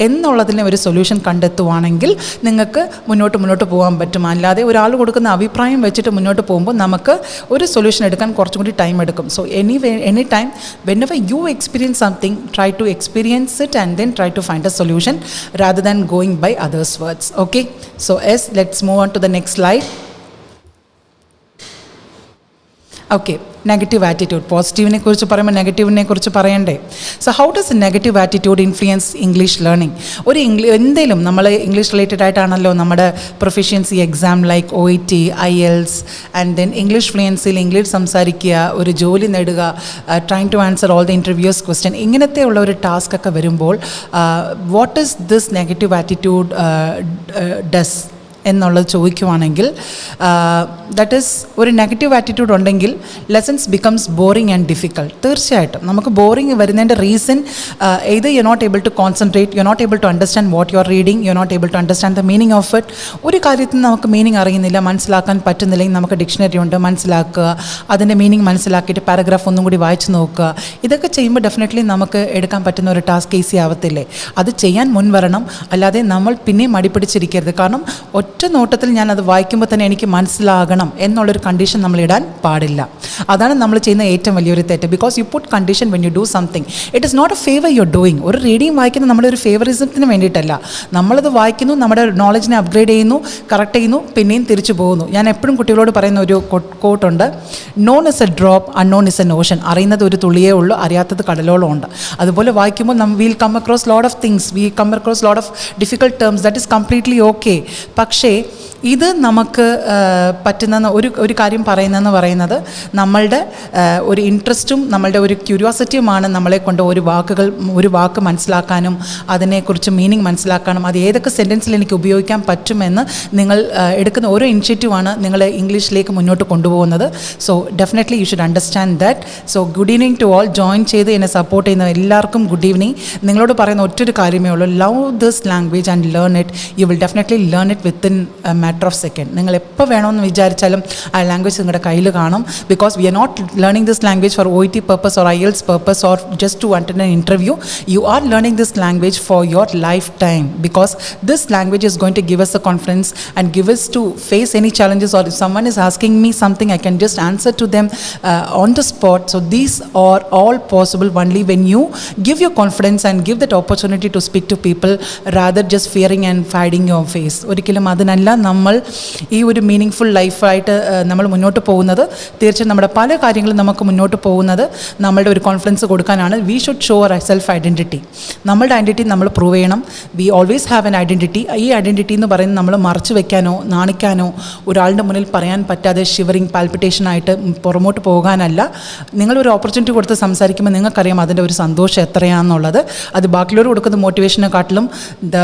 എന്നുള്ളതിന് ഒരു സൊല്യൂഷൻ കണ്ടെത്തുവാണെങ്കിൽ നിങ്ങൾക്ക് മുന്നോട്ട് പോകാൻ പറ്റും. അല്ലാതെ ഒരാൾ കൊടുക്കുന്ന അഭിപ്രായം വെച്ചിട്ട് മുന്നോട്ട് പോകുമ്പോൾ നമുക്ക് ഒരു സൊല്യൂഷൻ എടുക്കാൻ കുറച്ചും കൂടി ടൈം എടുക്കും. So any time whenever you experience something, try to experience it and then try to find a solution rather than going by others' words. Okay, so yes, let's move on to the next slide. Okay, negative attitude. പോസിറ്റീവിനെ കുറിച്ച് പറയുമ്പോൾ നെഗറ്റീവിനെ കുറിച്ച് പറയണ്ടേ? So how does negative attitude influence English learning? ഒരു എന്തെങ്കിലും നമ്മൾ English related ആയിട്ടാണല്ലോ നമ്മുടെ proficiency exam like OET IELTS and then English ഫ്ലുവൻസിയിൽ ഇംഗ്ലീഷ് സംസാരിക്കുക, ഒരു ജോലി നേടുക, trying to answer all the interviews question, ഇങ്ങനത്തെ ഉള്ള ഒരു ടാസ്ക് ഒക്കെ വരുമ്പോൾ what is this negative attitude does എന്നുള്ളത് ചോദിക്കുവാണെങ്കിൽ, ദാറ്റ് ഈസ് ഒരു നെഗറ്റീവ് ആറ്റിറ്റ്യൂഡ് ഉണ്ടെങ്കിൽ lessons becomes boring and difficult. തീർച്ചയായിട്ടും നമുക്ക് ബോറിങ് വരുന്നതിൻ്റെ റീസൺ ഇത് you not able to concentrate, you not able to understand what you are reading, you not able to understand the meaning of it. ഒരു കാര്യത്തിൽ നമുക്ക് meaning അറിയുന്നില്ല, മനസ്സിലാക്കാൻ പറ്റുന്നില്ലെങ്കിൽ നമുക്ക് ഡിക്ഷണറി ഉണ്ട്, മനസ്സിലാക്കുക, അതിൻ്റെ മീനിങ് മനസ്സിലാക്കിയിട്ട് പാരഗ്രാഫ് ഒന്നും കൂടി വായിച്ച് നോക്കുക. ഇതൊക്കെ ചെയ്യുമ്പോൾ ഡെഫിനറ്റ്ലി നമുക്ക് എടുക്കാൻ പറ്റുന്ന ഒരു ടാസ്ക് ഈസി ആവത്തില്ലേ? അത് ചെയ്യാൻ മുൻവരണം, അല്ലാതെ നമ്മൾ പിന്നെയും മടിപ്പിടിച്ചിരിക്കരുത്. കാരണം ഒറ്റ നോട്ടത്തിൽ ഞാൻ അത് വായിക്കുമ്പോൾ തന്നെ എനിക്ക് മനസ്സിലാകണം എന്നുള്ളൊരു കണ്ടീഷൻ നമ്മൾ ഇടാൻ പാടില്ല. അതാണ് നമ്മൾ ചെയ്യുന്ന ഏറ്റവും വലിയൊരു തെറ്റ്. Because you put condition when you do something, it is not a favour you are doing. ഒരു റീഡിങ് വായിക്കുന്നത് നമ്മുടെ ഒരു ഫേവറിസത്തിന് വേണ്ടിയിട്ടല്ല. നമ്മളത് വായിക്കുന്നു, നമ്മുടെ നോളജിനെ അപ്ഗ്രേഡ് ചെയ്യുന്നു, കറക്റ്റ് ചെയ്യുന്നു, പിന്നെയും തിരിച്ചു പോകുന്നു. ഞാൻ എപ്പോഴും കുട്ടികളോട് പറയുന്ന ഒരു കോട്ടുണ്ട്, known is a drop, unknown is an ocean. അറിയുന്നത് ഒരു തുള്ളിയേ ഉള്ളൂ, അറിയാത്തത് കടലോളം ഉണ്ട്. അതുപോലെ വായിക്കുമ്പോൾ will come across lot of things, we come across lot of difficult terms, that is completely okay. പക്ഷേ ഇത് നമുക്ക് പറ്റുന്ന ഒരു കാര്യം പറയുന്നത് നമ്മളുടെ ഒരു ഇൻട്രസ്റ്റും നമ്മളുടെ ഒരു ക്യൂരിയോസിറ്റിയുമാണ് നമ്മളെ കൊണ്ട് ഒരു വാക്ക് മനസ്സിലാക്കാനും അതിനെക്കുറിച്ച് മീനിങ് മനസ്സിലാക്കാനും അത് ഏതൊക്കെ സെൻറ്റൻസിൽ എനിക്ക് ഉപയോഗിക്കാൻ പറ്റുമെന്ന് നിങ്ങൾ എടുക്കുന്ന ഓരോ ഇനിഷ്യേറ്റീവാണ് നിങ്ങളെ ഇംഗ്ലീഷിലേക്ക് മുന്നോട്ട് കൊണ്ടുപോകുന്നത്. So definitely you should understand that. So good evening to all. Join ചെയ്ത് എന്നെ സപ്പോർട്ട് ചെയ്യുന്ന എല്ലാവർക്കും ഗുഡ് ഈവനിങ്. നിങ്ങളോട് പറയുന്ന ഒറ്റൊരു കാര്യമേ ഉള്ളൂ, love this language and learn it. You will definitely learn it within matter of second. നിങ്ങൾ എപ്പോൾ വേണമെന്ന് വിചാരിച്ചാലും ആ ലാംഗ്വേജ് നിങ്ങളുടെ കയ്യിൽ കാണും. Because we are not learning this language for OET purpose or IELTS purpose or just to attend an interview. You are learning this language for your lifetime. Because this language is going to give us the confidence and give us to face any challenges, or if someone is asking me something, I can just answer to them on the spot. So these are all possible only when you give your confidence and give that opportunity to speak to people rather just fearing and hiding your face. ഒരിക്കലും അതിനല്ല നമ്മൾ ഈ ഒരു meaning full ലൈഫായിട്ട് നമ്മൾ മുന്നോട്ട് പോകുന്നത്. തീർച്ചയായും നമ്മുടെ പല കാര്യങ്ങളും നമുക്ക് മുന്നോട്ട് പോകുന്നത് നമ്മളുടെ ഒരു കോൺഫിഡൻസ് കൊടുക്കാനാണ്. We should show our self identity. നമ്മളുടെ ഐഡൻറ്റിറ്റി നമ്മൾ പ്രൂവ് ചെയ്യണം. We always have an identity. ഈ ഐഡൻറ്റിറ്റി എന്ന് പറയുന്നത് നമ്മൾ മറച്ചു വെക്കാനോ നാണിക്കാനോ ഒരാളുടെ മുന്നിൽ പറയാൻ പറ്റാതെ ഷിവറിങ് പാൽപിറ്റേഷനായിട്ട് പുറമോട്ട് പോകാനല്ല. നിങ്ങളൊരു ഓപ്പർച്യൂണിറ്റി കൊടുത്ത് സംസാരിക്കുമ്പോൾ നിങ്ങൾക്കറിയാം അതിൻ്റെ ഒരു സന്തോഷം എത്രയാണെന്നുള്ളത്. അത് ബാക്കിയുള്ളവർ കൊടുക്കുന്ന മോട്ടിവേഷനെക്കാട്ടിലും the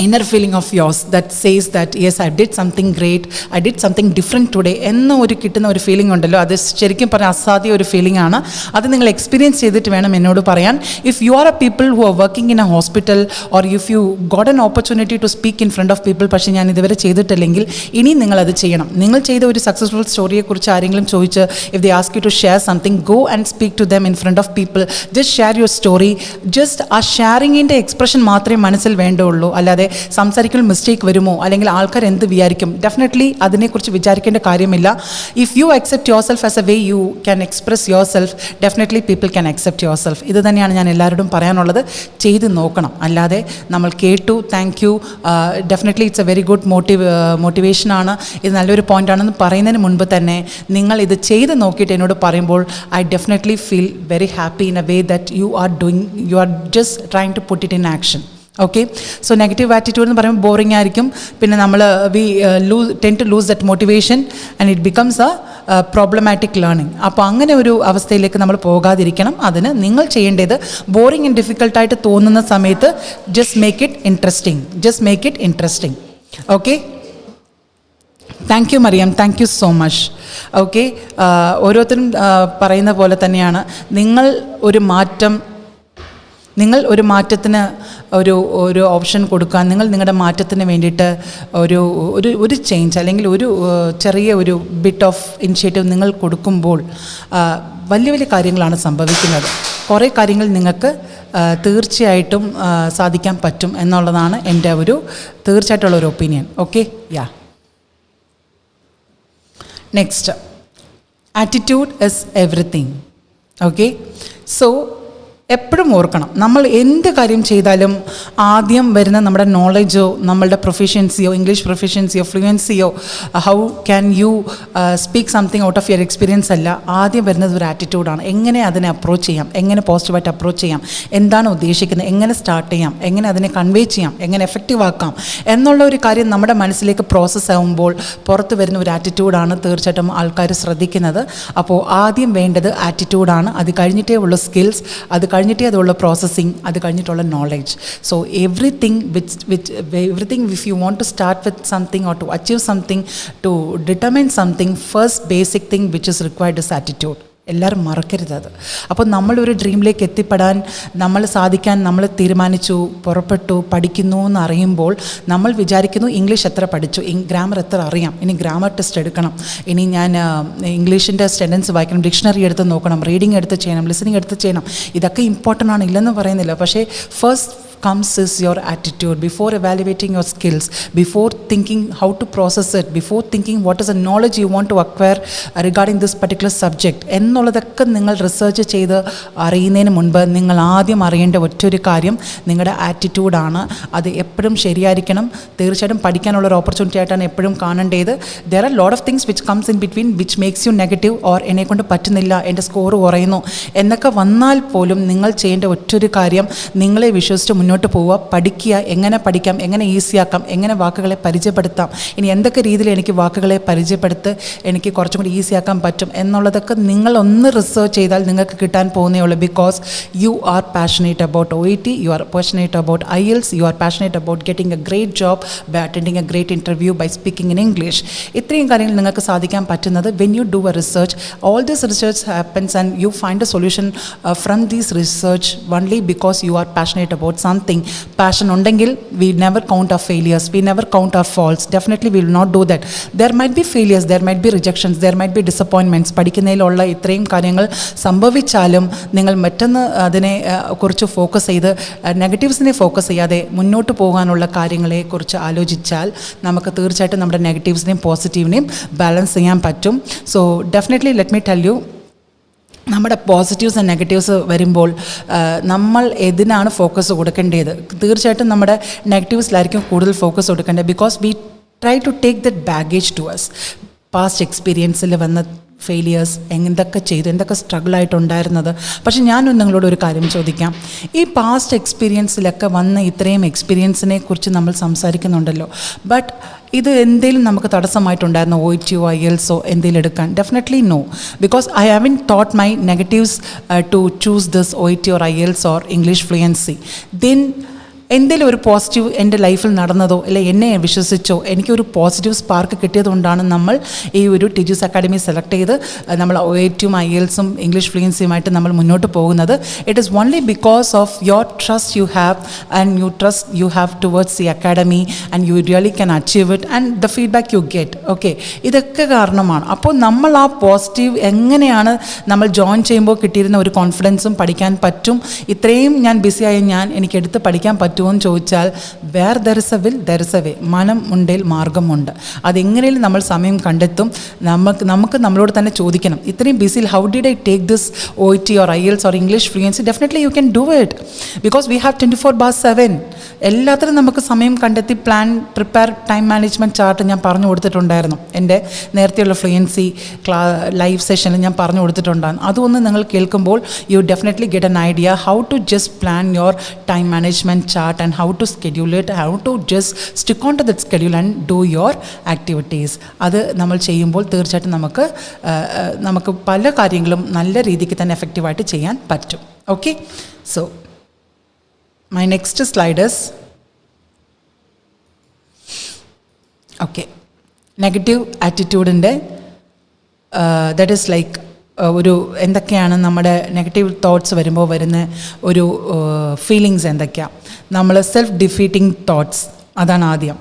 inner feeling of yours that says that yes, I did something great, I did something different today എന്ന ഒരു കിട്ടുന്ന ഒരു ഫീലിംഗ് ഉണ്ടല്ലോ, അത് ശരിക്കും പറഞ്ഞാൽ അസാധ്യ ഒരു ഫീലിംഗ് ആണ്. അത് നിങ്ങൾ എക്സ്പീരിയൻസ് ചെയ്തിട്ട് വേണം എന്നോട് പറയാൻ. If you are a people who are working in a hospital or if you got an opportunity to speak in front of people, പക്ഷേ ഞാൻ ഇതുവരെ ചെയ്തിട്ടില്ലെങ്കിൽ ഇനി നിങ്ങളത് ചെയ്യണം. നിങ്ങൾ ചെയ്ത ഒരു സക്സസ്ഫുൾ സ്റ്റോറിയെക്കുറിച്ച് ആരെങ്കിലും ചോദിച്ച് if they ask you to share something, go and speak to them in front of people. Just share your story. Just ആ ഷെയറിങ്ങിൻ്റെ എക്സ്പ്രഷൻ മാത്രമേ മനസ്സിൽ വേണ്ടുള്ളൂ. അല്ലാതെ സംസാരിക്കുമ്പോൾ മിസ്റ്റേക്ക് വരുമോ അല്ലെങ്കിൽ ആൾക്കാർ എന്ത് വിചാരിക്കും, ഡെഫിനറ്റ്ലി അതിനെക്കുറിച്ച് വിചാരിക്കേണ്ട കാര്യമില്ല. If you accept your self as a way you can express your self, definitely people can accept your self. ഇത് തന്നെയാണ് ഞാൻ എല്ലാവരോടും പറയാനുള്ളത്. ചെയ്ത് നോക്കണം. അല്ലാതെ നമ്മൾ കേട്ടു thank you, definitely it's a very good മോട്ടിവേഷനാണ്, ഇത് നല്ലൊരു പോയിൻ്റാണെന്ന് പറയുന്നതിന് മുൻപ് തന്നെ നിങ്ങൾ ഇത് ചെയ്ത് നോക്കിയിട്ട് എന്നോട് പറയുമ്പോൾ I definitely feel very happy in a way that you are just trying to put it in action. Okay, so negative attitude എന്ന് പറയുമ്പോൾ ബോറിംഗ് ആയിരിക്കും. പിന്നെ നമ്മൾ tend to lose that motivation and it becomes a problematic learning. അപ്പോൾ അങ്ങനെ ഒരു അവസ്ഥയിലേക്ക് നമ്മൾ പോകാതിരിക്കണം. അതിന് നിങ്ങൾ ചെയ്യേണ്ടത് ബോറിംഗ് ആൻഡ് ഡിഫിക്കൽട്ടായിട്ട് തോന്നുന്ന സമയത്ത് just make it interesting. Okay, thank you Mariam, thank you so much. Okay, ഓരോരുത്തരും പറയുന്ന പോലെ തന്നെയാണ് നിങ്ങൾ ഒരു മാറ്റത്തിന് ഒരു ഓപ്ഷൻ കൊടുക്കാൻ, നിങ്ങളുടെ മാറ്റത്തിന് വേണ്ടിയിട്ട് ഒരു ചേഞ്ച് അല്ലെങ്കിൽ ഒരു ചെറിയ ഒരു ബിറ്റ് ഓഫ് ഇനിഷ്യേറ്റീവ് നിങ്ങൾ കൊടുക്കുമ്പോൾ വലിയ വലിയ കാര്യങ്ങളാണ് സംഭവിക്കുന്നത്. കുറേ കാര്യങ്ങൾ നിങ്ങൾക്ക് തീർച്ചയായിട്ടും സാധിക്കാൻ പറ്റും എന്നുള്ളതാണ് എൻ്റെ തീർച്ചയായിട്ടുള്ളൊരു opinion. Okay, yeah. Next, attitude is everything. Okay, so എപ്പോഴും ഓർക്കണം, നമ്മൾ എന്ത് കാര്യം ചെയ്താലും ആദ്യം വരുന്ന നമ്മുടെ നോളജോ നമ്മളുടെ പ്രൊഫഷ്യൻസിയോ ഇംഗ്ലീഷ് പ്രൊഫഷ്യൻസിയോ ഫ്ലുവൻസിയോ how can you speak something out of your experience അല്ല, ആദ്യം വരുന്നത് ഒരു ആറ്റിറ്റ്യൂഡാണ്. എങ്ങനെ അതിനെ അപ്രോച്ച് ചെയ്യാം, എങ്ങനെ പോസിറ്റീവായിട്ട് അപ്രോച്ച് ചെയ്യാം, എന്താണ് ഉദ്ദേശിക്കുന്നത്, എങ്ങനെ സ്റ്റാർട്ട് ചെയ്യാം, എങ്ങനെ അതിനെ കൺവേ ചെയ്യാം, എങ്ങനെ എഫക്റ്റീവ് ആക്കാം എന്നുള്ള ഒരു കാര്യം നമ്മുടെ മനസ്സിലേക്ക് പ്രോസസ്സ് ആകുമ്പോൾ പുറത്ത് വരുന്ന ഒരു ആറ്റിറ്റ്യൂഡാണ് തീർച്ചയായിട്ടും ആൾക്കാർ ശ്രദ്ധിക്കുന്നത്. അപ്പോൾ ആദ്യം വേണ്ടത് ആറ്റിറ്റ്യൂഡാണ്. അത് കഴിഞ്ഞിട്ടേ ഉള്ള സ്കിൽസ്, അത് കഴിഞ്ഞിട്ടേ അതുള്ള പ്രോസസ്സിങ്, അത് കഴിഞ്ഞിട്ടുള്ള knowledge. So everything if you want to start with something or to achieve something, to determine something, first basic thing which is required is attitude. എല്ലാവരും മറക്കരുത് അത്. അപ്പോൾ നമ്മളൊരു ഡ്രീമിലേക്ക് എത്തിപ്പെടാൻ സാധിക്കാൻ നമ്മൾ തീരുമാനിച്ചു, പുറപ്പെട്ടു, പഠിക്കുന്നു എന്ന് അറിയുമ്പോൾ നമ്മൾ വിചാരിക്കുന്നു ഇംഗ്ലീഷ് എത്ര പഠിച്ചു, ഗ്രാമർ എത്ര അറിയാം, ഇനി ഗ്രാമർ ടെസ്റ്റ് എടുക്കണം, ഇനി ഞാൻ ഇംഗ്ലീഷിൻ്റെ സെൻറ്റൻസ് വായിക്കണം, ഡിക്ഷണറി എടുത്ത് നോക്കണം, റീഡിങ് എടുത്ത് ചെയ്യണം, ലിസണിങ് എടുത്ത് ചെയ്യണം. ഇതൊക്കെ ഇമ്പോർട്ടൻ്റ് ആണ്, ഇല്ലെന്ന് പറയുന്നില്ല. പക്ഷേ first comes is your attitude. Before evaluating your skills, before thinking how to process it, before thinking what is the knowledge you want to acquire regarding this particular subject എന്നുള്ളതൊക്കെ നിങ്ങൾ research ചെയ്ത് അറിയുന്നതിന് മുൻപ് നിങ്ങൾ ആദ്യം അറിയേണ്ട ഒറ്റൊരു കാര്യം നിങ്ങളുടെ ആറ്റിറ്റ്യൂഡാണ്. അത് എപ്പോഴും ശരിയായിരിക്കണം. തീർച്ചയായിട്ടും പഠിക്കാനുള്ള ഒരു ഓപ്പർച്യൂണിറ്റി ആയിട്ടാണ് എപ്പോഴും കാണേണ്ടത്. there are lot of things which comes in between which makes you negative or എന്നെക്കൊണ്ട് പറ്റുന്നില്ല, എൻ്റെ സ്കോർ കുറയുന്നു എന്നൊക്കെ വന്നാൽ പോലും നിങ്ങൾ ചെയ്യേണ്ട ഒറ്റൊരു കാര്യം നിങ്ങളെ വിശ്വസിച്ച് മുന്നോട്ട് പോവുക, പഠിക്കുക, എങ്ങനെ പഠിക്കാം, എങ്ങനെ ഈസിയാക്കാം, എങ്ങനെ വാക്കുകളെ പരിചയപ്പെടുത്താം, ഇനി എന്തൊക്കെ രീതിയിൽ എനിക്ക് വാക്കുകളെ പരിചയപ്പെടുത്ത് എനിക്ക് കുറച്ചും കൂടി ഈസിയാക്കാൻ പറ്റും എന്നുള്ളതൊക്കെ നിങ്ങളൊന്ന് റിസർച്ച് ചെയ്താൽ നിങ്ങൾക്ക് കിട്ടാൻ പോകുന്നേ ഉള്ളൂ. Because you are passionate about OET, you are passionate about IELTS, you are passionate about getting a great job, by attending a great interview, by speaking in English. ഇത്രയും കാര്യങ്ങൾ നിങ്ങൾക്ക് സാധിക്കാൻ പറ്റുന്നത് when you do a research. All this research happens and you find a solution from these research only because you are passionate about something. Passion ഉണ്ടെങ്കിൽ we never count our failures, we never count our faults. Definitely we will not do that. There might be failures, there might be rejections, there might be disappointments. പഠിക്കുന്നതിലുള്ള ഇത്രയും കാര്യങ്ങൾ സംഭവിച്ചാലും നിങ്ങൾ മറ്റൊന്ന് അതിനെ കുറിച്ച് focus ചെയ്ത് നെഗറ്റീവ്സിനെ focus ചെയ്യാതെ മുന്നോട്ട് പോകാനുള്ള കാര്യങ്ങളെക്കുറിച്ച് ആലോചിച്ചാൽ നമുക്ക് തീർച്ചയായിട്ടും നമ്മുടെ നെഗറ്റീവ്സിനെയും പോസിറ്റീവിനെയും ബാലൻസ് ചെയ്യാൻ പറ്റും. So definitely let me tell U, നമ്മുടെ പോസിറ്റീവ്സ് ആൻഡ് നെഗറ്റീവ്സ് വരുമ്പോൾ നമ്മൾ ഏതിനാണ് ഫോക്കസ് കൊടുക്കേണ്ടത്? തീർച്ചയായിട്ടും നമ്മുടെ നെഗറ്റീവ്സിലായിരിക്കും കൂടുതൽ ഫോക്കസ് കൊടുക്കേണ്ടത്. Because we try to take that baggage to us. Past എക്സ്പീരിയൻസിൽ വന്ന ഫെയിലിയേഴ്സ്, എന്തൊക്കെ ചെയ്തു, എന്തൊക്കെ സ്ട്രഗിളായിട്ടുണ്ടായിരുന്നത്. പക്ഷെ ഞാനൊന്ന് നിങ്ങളോട് ഒരു കാര്യം ചോദിക്കാം. ഈ പാസ്റ്റ് എക്സ്പീരിയൻസിലൊക്കെ വന്ന ഇത്രയും എക്സ്പീരിയൻസിനെ കുറിച്ച് നമ്മൾ സംസാരിക്കുന്നുണ്ടല്ലോ, ബട്ട് ഇത് എന്തെങ്കിലും നമുക്ക് തടസ്സമായിട്ടുണ്ടായിരുന്നോ? OET IELTS എന്തെങ്കിലും എടുക്കാൻ? Definitely no. Because I haven't thought my negatives to choose this OET IELTS or English fluency. Then എന്തെങ്കിലും ഒരു പോസിറ്റീവ് എൻ്റെ ലൈഫിൽ നടന്നതോ അല്ലെ എന്നെ വിശ്വസിച്ചോ എനിക്കൊരു പോസിറ്റീവ് സ്പാർക്ക് കിട്ടിയതുകൊണ്ടാണ് നമ്മൾ ഈ ഒരു ടിജൂസ് അക്കാഡമി സെലക്ട് ചെയ്ത് നമ്മൾ OET IELTS ഇംഗ്ലീഷ് ഫ്ലുവൻസിയുമായിട്ട് നമ്മൾ മുന്നോട്ട് പോകുന്നത്. It is only because of your trust you have and you have towards the academy and you really can achieve it and the feedback you get. Okay, ഇതൊക്കെ കാരണമാണ്. അപ്പോൾ നമ്മൾ ആ പോസിറ്റീവ് എങ്ങനെയാണ് നമ്മൾ ജോയിൻ ചെയ്യുമ്പോൾ കിട്ടിയിരുന്ന ഒരു കോൺഫിഡൻസും പഠിക്കാൻ പറ്റും. ഇത്രയും ഞാൻ ബിസിയായി എനിക്കെടുത്ത് പഠിക്കാൻ പറ്റും എന്ന് ചോദിച്ചാൽ where there is a will there is a way. മനം ഉണ്ടേൽ മാർഗമുണ്ട്. അതെങ്ങനെയും നമ്മൾ സമയം കണ്ടെത്തും. നമുക്ക് നമ്മളോട് തന്നെ ചോദിക്കണം, ഇത്രയും ബിസിയിൽ how did I take this OET or IELTS or English fluency? Definitely you can do it because we have 24/7. എല്ലാത്തിനും നമുക്ക് സമയം കണ്ടെത്തി plan prepare time management chart ഞാൻ പറഞ്ഞു കൊടുത്തിട്ടുണ്ടായിരുന്നു. എൻ്റെ നേരത്തെയുള്ള ഫ്ലുവൻസി ലൈവ് സെഷനിൽ ഞാൻ പറഞ്ഞു കൊടുത്തിട്ടുണ്ടായിരുന്നു. അതൊന്ന് നിങ്ങൾ കേൾക്കുമ്പോൾ you definitely get an idea how to just plan your time management chart and how to schedule it, how to just stick on to that schedule and do your activities. അത് നമ്മൾ ചെയ്യുമ്പോൾ തീർച്ചയായിട്ടും നമുക്ക് പല കാര്യങ്ങളും നല്ല രീതിക്ക് തന്നെ എഫക്റ്റീവായിട്ട് ചെയ്യാൻ പറ്റും. Okay, so my next slide is okay negative ആറ്റിറ്റ്യൂഡിൻ്റെ ദാറ്റ് ഈസ് ലൈക്ക് ഒരു എന്തൊക്കെയാണ് നമ്മുടെ നെഗറ്റീവ് തോട്ട്സ് വരുമ്പോൾ വരുന്ന ഒരു ഫീലിങ്സ് എന്തൊക്കെയാണ്? നമ്മൾ സെൽഫ് ഡിഫീറ്റിംഗ് തോട്ട്സ്, അതാണ് ആദ്യം.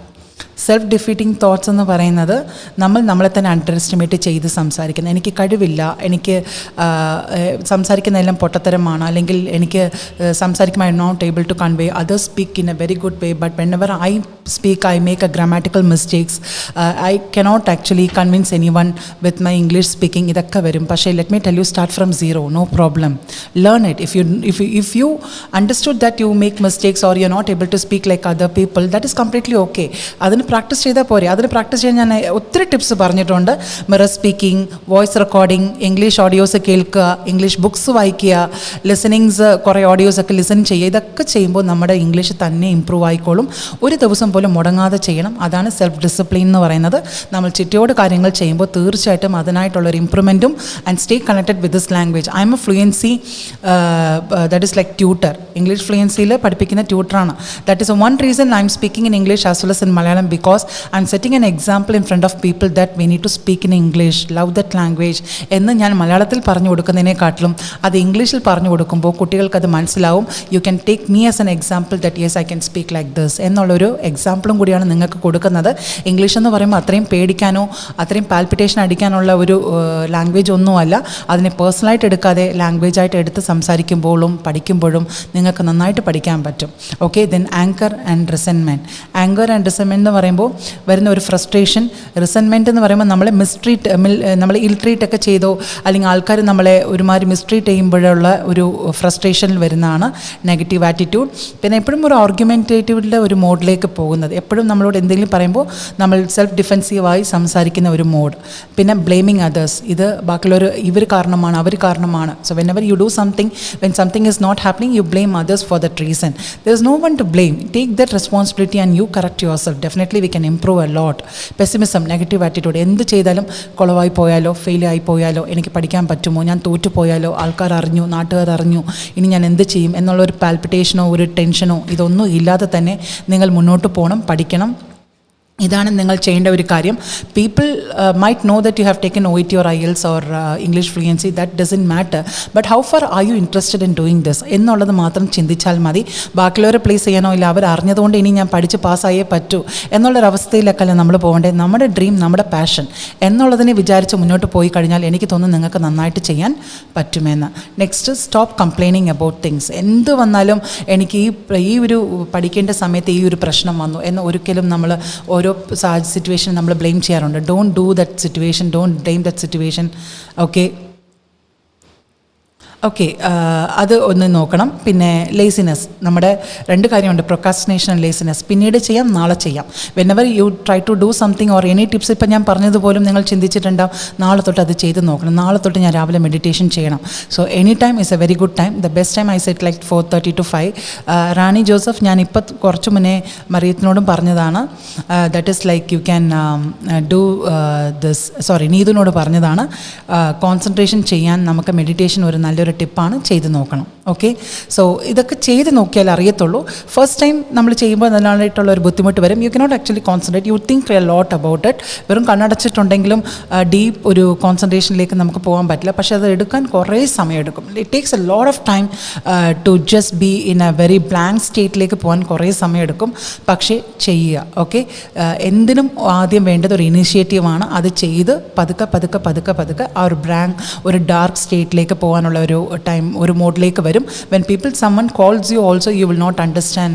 സെൽഫ് ഡിഫീറ്റിംഗ് തോട്ട്സ് എന്ന് പറയുന്നത് നമ്മളെ തന്നെ അണ്ടർ എസ്റ്റിമേറ്റ് ചെയ്ത് സംസാരിക്കുന്നത്. എനിക്ക് കഴിവില്ല, എനിക്ക് സംസാരിക്കുന്നതെല്ലാം പൊട്ടത്തരമാണ്, അല്ലെങ്കിൽ എനിക്ക് സംസാരിക്കുമ്പോൾ I'm not able to convey, others speak in a very good way, but whenever I speak I make a grammatical mistakes, I cannot actually convince anyone with my English speaking. ഇതൊക്കെ വരും. പക്ഷേ let me tell you, start from zero, no problem, learn it. If you understood that you make mistakes or you're not able to speak like other people, that is completely okay. അതിന് practice ചെയ്താൽ പോരെ. അതിന് practice ചെയ്യാൻ ഞാൻ ഒത്തിരി tips പറഞ്ഞിട്ടുണ്ട്. Mirror speaking, voice recording, English audios കേൾക്കുക, English books വായിക്കുക, ലിസണിങ്സ്, കുറേ ഓഡിയോസൊക്കെ ലിസൺ ചെയ്യുക. ഇതൊക്കെ ചെയ്യുമ്പോൾ നമ്മുടെ ഇംഗ്ലീഷ് തന്നെ ഇമ്പ്രൂവ് ആയിക്കോളും. ഒരു ദിവസം പോലും മുടങ്ങാതെ ചെയ്യണം. അതാണ് സെൽഫ് ഡിസിപ്ലിൻ എന്ന് പറയുന്നത്. നമ്മൾ ചിട്ടയോട് കാര്യങ്ങൾ ചെയ്യുമ്പോൾ തീർച്ചയായിട്ടും അതിനായിട്ടുള്ളൊരു ഇമ്പ്രൂവ്മെൻറ്റും. And stay connected with this language. I M a fluency that is like tutor. English fluency le പഠിപ്പിക്കുന്ന ട്യൂട്ടറാണ്. That is one reason I am speaking in English as well as in Malayalam, because I am setting an example in front of people that we need to speak in English, love that language എന്ന് ഞാൻ മലയാളത്തിൽ പറഞ്ഞു കൊടുക്കുന്നതിനെക്കാട്ടിലും അത് ഇംഗ്ലീഷിൽ പറഞ്ഞു കൊടുക്കുമ്പോൾ കുട്ടികൾക്കത് മനസ്സിലാവും. You can take me as an example that yes I can speak like this എന്നുള്ളൊരു എക്സാമ്പിളും കൂടിയാണ് നിങ്ങൾക്ക് കൊടുക്കുന്നത്. ഇംഗ്ലീഷ് എന്ന് പറയുമ്പോൾ അത്രയും പേടിക്കാനോ അത്രയും പാൽപിറ്റേഷൻ അടിക്കാനുള്ള ഒരു ലാംഗ്വേജ് ഒന്നുമല്ല. അതിനെ പേഴ്സണലായിട്ട് എടുക്കാതെ ലാംഗ്വേജായിട്ട് എടുത്ത് സംസാരിക്കുമ്പോഴും പഠിക്കുമ്പോഴും നിങ്ങൾക്ക് നന്നായിട്ട് പഠിക്കാൻ പറ്റും. Okay, then anger and resentment. Anger and resentment എന്ന് പറയുമ്പോൾ വരുന്ന ഒരു ഫ്രസ്ട്രേഷൻ. റിസെൻമെൻറ്റ് എന്ന് പറയുമ്പോൾ നമ്മളെ നമ്മൾ ഇൽട്രീറ്റ് ഒക്കെ ചെയ്തോ അല്ലെങ്കിൽ ആൾക്കാർ നമ്മളെ ഒരുമാതിരി മിസ്ട്രീറ്റ് ചെയ്യുമ്പോഴുള്ള ഒരു ഫ്രസ്ട്രേഷനിൽ വരുന്നതാണ് നെഗറ്റീവ് ആറ്റിറ്റ്യൂഡ്. പിന്നെ എപ്പോഴും ഒരു ആർഗ്യുമെൻറ്റേറ്റീവിൻ്റെ ഒരു മോഡിലേക്ക് പോകുന്നത്. എപ്പോഴും നമ്മളോട് എന്തെങ്കിലും പറയുമ്പോൾ നമ്മൾ സെൽഫ് ഡിഫെൻസീവായി സംസാരിക്കുന്ന ഒരു മോഡ്. പിന്നെ ബ്ലെയിമിങ് അതേഴ്സ്. ഇത് ബാക്കിയുള്ളവർ ഇവർ കാരണമാണ് അവർ കാരണമാണ്. So whenever you do something, when something is not happening, you blame others for that reason. There is no one to blame. Take that responsibility and you correct yourself. Definitely we can improve a lot. Pessimism, negative attitude. എന്ത് ചെയ്താലും കുളവായി പോയാലോ fail ആയി പോയാലോ എനിക്ക് പഠിക്കാൻ പറ്റുമോ, ഞാൻ തോറ്റു പോയാലോ, ആൾക്കാർ അറിഞ്ഞു, നാട്ടുകാർ അറിഞ്ഞു, ഇനി ഞാൻ എന്ത് ചെയ്യും എന്നുള്ളൊരു പാൽപിറ്റേഷനോ ഒരു ടെൻഷനോ ഇതൊന്നും ഇല്ലാതെ തന്നെ നിങ്ങൾ മുന്നോട്ട് പോകണം, പഠിക്കണം. ഇതാണ് നിങ്ങൾ ചെയ്യേണ്ട ഒരു കാര്യം. People might know that you have taken OET or IELTS or English fluency. That doesn't matter. But how far are you interested in doing this എന്നുള്ളത് മാത്രം ചിന്തിച്ചാൽ മതി. ബാക്കിയുള്ളവരെ പ്ലേസ് ചെയ്യാനോ ഇല്ല അവർ അറിഞ്ഞതുകൊണ്ട് ഇനി ഞാൻ പഠിച്ച് പാസ്സായേ പറ്റൂ എന്നുള്ളൊരവസ്ഥയിലൊക്കെയല്ല നമ്മൾ പോകേണ്ടത്. നമ്മുടെ ഡ്രീം, നമ്മുടെ പാഷൻ എന്നുള്ളതിനെ വിചാരിച്ച് മുന്നോട്ട് പോയി കഴിഞ്ഞാൽ എനിക്ക് തോന്നുന്നു നിങ്ങൾക്ക് നന്നായിട്ട് ചെയ്യാൻ പറ്റുമെന്ന്. Next, stop complaining about things. എന്ത് വന്നാലും എനിക്ക് ഈ ഒരു പഠിക്കേണ്ട സമയത്ത് ഈ ഒരു പ്രശ്നം വന്നു എന്ന് ഒരിക്കലും നമ്മൾ ഓരോ സിറ്റുവേഷൻ നമ്മൾ ബ്ലെയിം ചെയ്യാറുണ്ട്. Don't do that situation, don't blame that situation. Okay, അത് ഒന്ന് നോക്കണം. പിന്നെ ലേസിനെസ്. നമ്മുടെ രണ്ട് കാര്യമുണ്ട്, പ്രൊക്കാസ്റ്റിനേഷൻ ആൻഡ് ലേസിനെസ്. പിന്നീട് ചെയ്യാം, നാളെ ചെയ്യാം. Whenever you try to do something or any tips, ഇപ്പം ഞാൻ പറഞ്ഞതുപോലും നിങ്ങൾ ചിന്തിച്ചിട്ടുണ്ടാവും നാളെ തൊട്ട് അത് ചെയ്ത് നോക്കണം, നാളെ തൊട്ട് ഞാൻ രാവിലെ മെഡിറ്റേഷൻ ചെയ്യണം. So any time is a very good time. The best time I set like 4:30 to 5. Rani Joseph ഞാനിപ്പോൾ കുറച്ച് മുന്നേ മറിയത്തിനോടും പറഞ്ഞതാണ്. That is like you can do this, sorry നീതുനോട് പറഞ്ഞതാണ്. കോൺസെൻട്രേഷൻ ചെയ്യാൻ നമുക്ക് മെഡിറ്റേഷൻ ഒരു നല്ലൊരു ടിപ്പാണ്, ചെയ്ത് നോക്കണം. ഓക്കെ, സോ ഇതൊക്കെ ചെയ്ത് നോക്കിയാൽ അറിയത്തുള്ളൂ. ഫസ്റ്റ് ടൈം നമ്മൾ ചെയ്യുമ്പോൾ നല്ലതായിട്ടുള്ള ഒരു ബുദ്ധിമുട്ട് വരും. You cannot actually concentrate, you think a lot about it. വെറും കണ്ണടച്ചിട്ടുണ്ടെങ്കിലും ഡീപ്പ് ഒരു കോൺസെൻട്രേഷനിലേക്ക് നമുക്ക് പോകാൻ പറ്റില്ല. പക്ഷേ അത് എടുക്കാൻ കുറേ സമയമെടുക്കും. It takes a lot of time to just be in a very blank സ്റ്റേറ്റിലേക്ക് പോകാൻ കുറേ സമയമെടുക്കും. പക്ഷേ ചെയ്യുക. ഓക്കെ, എന്തിനും ആദ്യം വേണ്ടത് ഒരു ഇനീഷ്യേറ്റീവാണ്. അത് ചെയ്ത് പതുക്കെ പതുക്കെ പതുക്കെ പതുക്കെ ആ ഒരു ഡാർക്ക് സ്റ്റേറ്റിലേക്ക് പോകാനുള്ള ഒരു ടൈം, ഒരു മോഡിലേക്ക് വരും. When someone calls you also, you will not understand,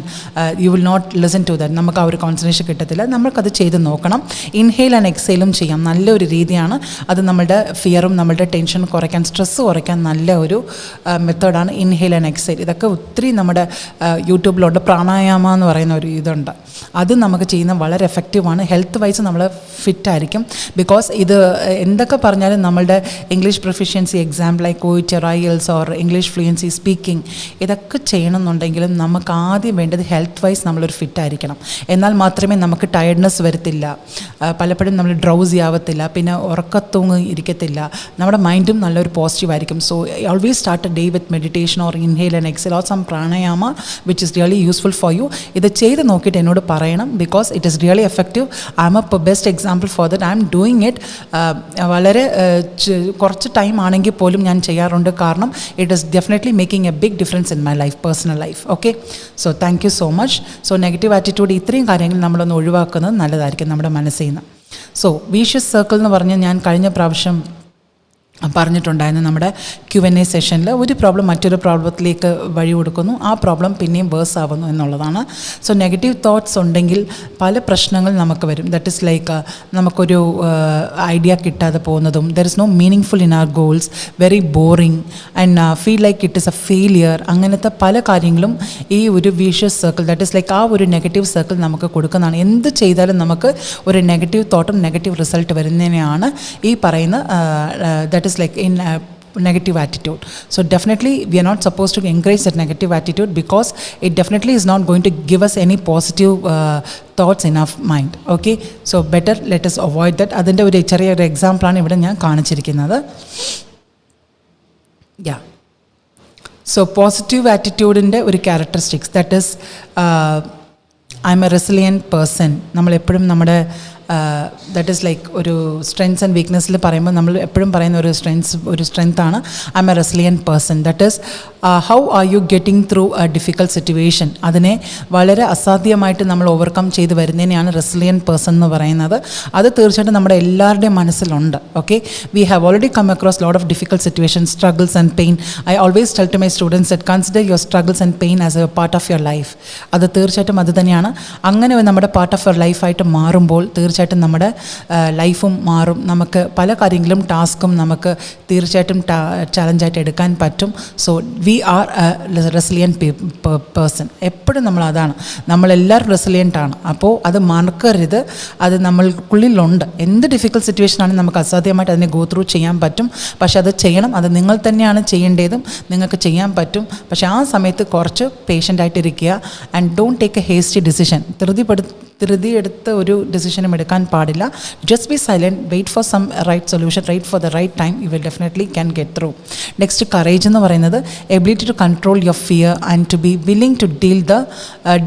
you will not listen to that. നമുക്ക് ആ ഒരു കോൺസെൻട്രേഷൻ കിട്ടത്തില്ല. നമ്മൾക്കത് ചെയ്ത് നോക്കണം. ഇൻഹെയിൽ ആൻഡ് എക്സെയിലും ചെയ്യാം, നല്ലൊരു രീതിയാണ് അത്. നമ്മളുടെ ഫിയറും നമ്മളുടെ ടെൻഷൻ കുറയ്ക്കാൻ, സ്ട്രെസ്സ് കുറയ്ക്കാൻ നല്ല ഒരു മെത്തേഡാണ് ഇൻഹെയിൽ ആൻഡ് എക്സെയിൽ. ഇതൊക്കെ ഒത്തിരി നമ്മുടെ യൂട്യൂബിലുണ്ട്. പ്രാണായാമ എന്ന് പറയുന്ന ഒരു ഇതുണ്ട്, അത് നമുക്ക് ചെയ്യുന്ന വളരെ എഫക്റ്റീവാണ്. ഹെൽത്ത് വൈസ് നമ്മൾ ഫിറ്റായിരിക്കും. ബിക്കോസ് ഇത് എന്തൊക്കെ പറഞ്ഞാലും നമ്മളുടെ English proficiency exam like OET or IELTS or English fluency speaking ഇതൊക്കെ ചെയ്യണമെന്നുണ്ടെങ്കിലും നമുക്ക് ആദ്യം വേണ്ടത് ഹെൽത്ത് വൈസ് നമ്മളൊരു ഫിറ്റായിരിക്കണം. എന്നാൽ മാത്രമേ നമുക്ക് ടയർഡ്നെസ് വരത്തില്ല, പലപ്പോഴും നമ്മൾ ഡ്രൗസി ആവത്തില്ല, പിന്നെ ഉറക്കത്തൂങ്ങ് ഇരിക്കത്തില്ല, നമ്മുടെ മൈൻഡും നല്ലൊരു പോസിറ്റീവ് ആയിരിക്കും. So always start a day with meditation or inhale and exhale or some pranayama which is really useful for you. ഇത് ചെയ്ത് നോക്കിയിട്ട് എന്നോട് പറയണം. Because it is really effective. I M a best example for that. I am doing it. വളരെ കുറച്ച് time ആണെങ്കിൽ പോലും ഞാൻ ചെയ്യാറുണ്ട്. കാരണം it is definitely making making a big difference in my life, personal life. Okay, so thank you so much. So negative attitude ഇത്രയും കാര്യങ്ങൾ നമ്മളൊന്ന് ഒഴിവാക്കുന്നത് നല്ലതായിരിക്കും നമ്മുടെ മനസ്സിൽ നിന്ന്. സോ വീഷ്യസ് സർക്കിൾ എന്ന് പറഞ്ഞ് ഞാൻ കഴിഞ്ഞ പ്രാവശ്യം പറഞ്ഞിട്ടുണ്ടായിരുന്നു നമ്മുടെ Q&A സെഷനിൽ ഒരു പ്രോബ്ലം മറ്റൊരു പ്രോബ്ലത്തിലേക്ക് വഴി കൊടുക്കുന്നു, ആ പ്രോബ്ലം പിന്നെയും വേഴ്സ് ആവുന്നു എന്നുള്ളതാണ്. സോ നെഗറ്റീവ് തോട്ട്സ് ഉണ്ടെങ്കിൽ പല പ്രശ്നങ്ങൾ നമുക്ക് വരും. ദാറ്റ് ഇസ് ലൈക്ക് നമുക്കൊരു ഐഡിയ കിട്ടാതെ പോകുന്നതും, there is no meaningful in our goals, very boring and feel like it is a failure. അങ്ങനത്തെ പല കാര്യങ്ങളും ഈ ഒരു vicious circle, that is like ആ ഒരു നെഗറ്റീവ് സർക്കിൾ നമുക്ക് കൊടുക്കുന്നതാണ്. എന്ത് ചെയ്താലും നമുക്ക് ഒരു നെഗറ്റീവ് തോട്ടും നെഗറ്റീവ് റിസൾട്ട് വരുന്നതിനെയാണ് ഈ പറയുന്ന that is like in negative attitude. So definitely we are not supposed to encourage that negative attitude, because it definitely is not going to give us any positive thoughts in our mind. Okay, so better let us avoid that. adinte oru cheriya oru example aanu ivide njan kaanichirikkunnathu. Yeah, so positive attitude inde oru characteristics, that is I'm a resilient person. നമ്മൾ എപ്പോഴും നമ്മുടെ that is like ഒരു strengths and വീക്ക്നെസ്സിൽ പറയുമ്പോൾ നമ്മൾ എപ്പോഴും പറയുന്ന ഒരു സ്ട്രെങ്ത്താണ് I M a resilient person. That is how are you getting through a difficult situation. അതിനെ വളരെ അസാധ്യമായിട്ട് നമ്മൾ ഓവർകം ചെയ്ത് വരുന്നതിനെയാണ് റെസിലിയൻറ്റ് പേഴ്സൺ എന്ന് പറയുന്നത്. അത് തീർച്ചയായിട്ടും നമ്മുടെ എല്ലാവരുടെയും മനസ്സിലുണ്ട്. Okay, we have already come across lot of difficult situation, struggles and pain. I always tell to my students that consider your struggles and pain as a part of your life. അത് തീർച്ചയായിട്ടും അത് തന്നെയാണ്. അങ്ങനെ നമ്മുടെ part of your ലൈഫായിട്ട് മാറുമ്പോൾ തീർച്ചയായിട്ടും നമ്മുടെ ലൈഫും മാറും. നമുക്ക് പല കാര്യങ്ങളും ടാസ്കും നമുക്ക് തീർച്ചയായിട്ടും ചലഞ്ചായിട്ട് എടുക്കാൻ പറ്റും. So we are a resilient person. എപ്പോഴും നമ്മൾ അതാണ്, നമ്മളെല്ലാവരും റെസിലിയൻ്റാണ്. അപ്പോൾ അത് മറക്കരുത്, അത് നമ്മൾക്കുള്ളിലുണ്ട്. എന്ത് ഡിഫിക്കൽട്ട് സിറ്റുവേഷൻ ആണെങ്കിൽ നമുക്ക് അസാധ്യമായിട്ട് അതിനെ ഗോ ത്രൂ ചെയ്യാൻ പറ്റും. പക്ഷെ അത് ചെയ്യണം, അത് നിങ്ങൾ തന്നെയാണ് ചെയ്യേണ്ടതും, നിങ്ങൾക്ക് ചെയ്യാൻ പറ്റും. പക്ഷെ ആ സമയത്ത് കുറച്ച് പേഷ്യൻ്റായിട്ടിരിക്കുക and don't take a hasty decision. ധൃതിയെടുത്ത് ഒരു ഡിസിഷനും എടുക്കാൻ പാടില്ല. Just be silent, wait for some right solution, wait for the right time, you will definitely can get through. Next courage എന്ന് പറയുന്നത് ability to control your fear and to be willing to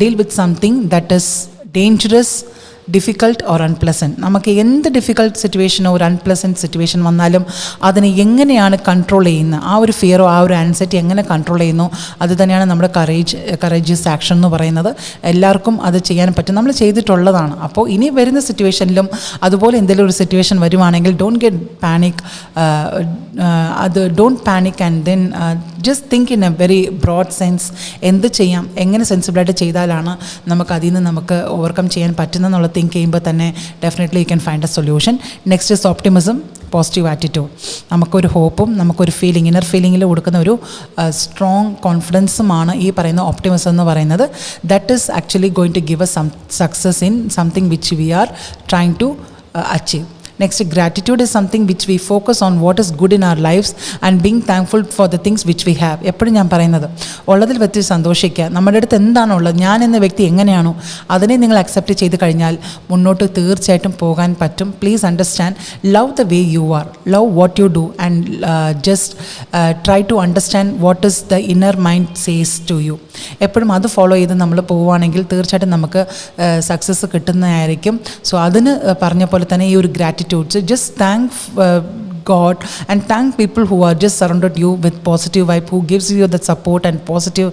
deal with something that is dangerous, difficult or unpleasant. നമുക്ക് എന്ത് difficult സിറ്റുവേഷനോ ഒരു unpleasant situation വന്നാലും അതിനെ എങ്ങനെയാണ് control ചെയ്യുന്നത്, ആ ഒരു ഫിയറോ ആ ഒരു ആൻസൈറ്റി എങ്ങനെ കൺട്രോൾ ചെയ്യുന്നു, അത് തന്നെയാണ് നമ്മുടെ കറേജിയസ് ആക്ഷൻ എന്ന് പറയുന്നത്. എല്ലാവർക്കും അത് ചെയ്യാൻ പറ്റും, നമ്മൾ ചെയ്തിട്ടുള്ളതാണ്. അപ്പോൾ ഇനി വരുന്ന സിറ്റുവേഷനിലും അതുപോലെ എന്തെങ്കിലും ഒരു സിറ്റുവേഷൻ വരുവാണെങ്കിൽ don't get panic. Don't panic and then just think in a very broad sense. എന്ത് ചെയ്യാം, എങ്ങനെ സെൻസിബിളായിട്ട് ചെയ്താലാണ് നമുക്ക് അതിൽ നിന്ന് നമുക്ക് ഓവർകം ചെയ്യാൻ പറ്റുന്നതെന്നുള്ള തിങ്ക് ചെയ്യുമ്പോൾ തന്നെ definitely you can find a solution. Next is optimism, positive attitude. നമുക്കൊരു ഹോപ്പും നമുക്കൊരു ഫീലിംഗ്, ഇന്നർ ഫീലിങ്ങിൽ കൊടുക്കുന്ന ഒരു സ്ട്രോങ് കോൺഫിഡൻസുമാണ് ഈ പറയുന്ന ഓപ്റ്റിമിസം എന്ന് പറയുന്നത്. That is actually going to give a success in something which we are trying to achieve. Next, gratitude is something which we focus on what is good in our lives and being thankful for the things which we have. എപ്പോഴും ഞാൻ പറയുന്നത് ഉള്ളതിൽ വെച്ച് സന്തോഷിക്കുക. നമ്മുടെ അടുത്ത് എന്താണോ ഉള്ളത്, ഞാൻ എന്ന വ്യക്തി എങ്ങനെയാണോ അതിനെ നിങ്ങൾ അക്സെപ്റ്റ് ചെയ്ത് കഴിഞ്ഞാൽ മുന്നോട്ട് തീർച്ചയായിട്ടും പോകാൻ പറ്റും. Please understand, love the way you are, love what you do and just try to understand what is the inner mind says to you. എപ്പോഴും അത് ഫോളോ ചെയ്ത് നമ്മൾ പോവുകയാണെങ്കിൽ തീർച്ചയായിട്ടും നമുക്ക് സക്സസ് കിട്ടുന്നതായിരിക്കും. സോ അതിന് പറഞ്ഞ പോലെ തന്നെ ഈ ഒരു gratitude, just thank God and thank people who are just surrounded you with positive vibe, who gives you the support and positive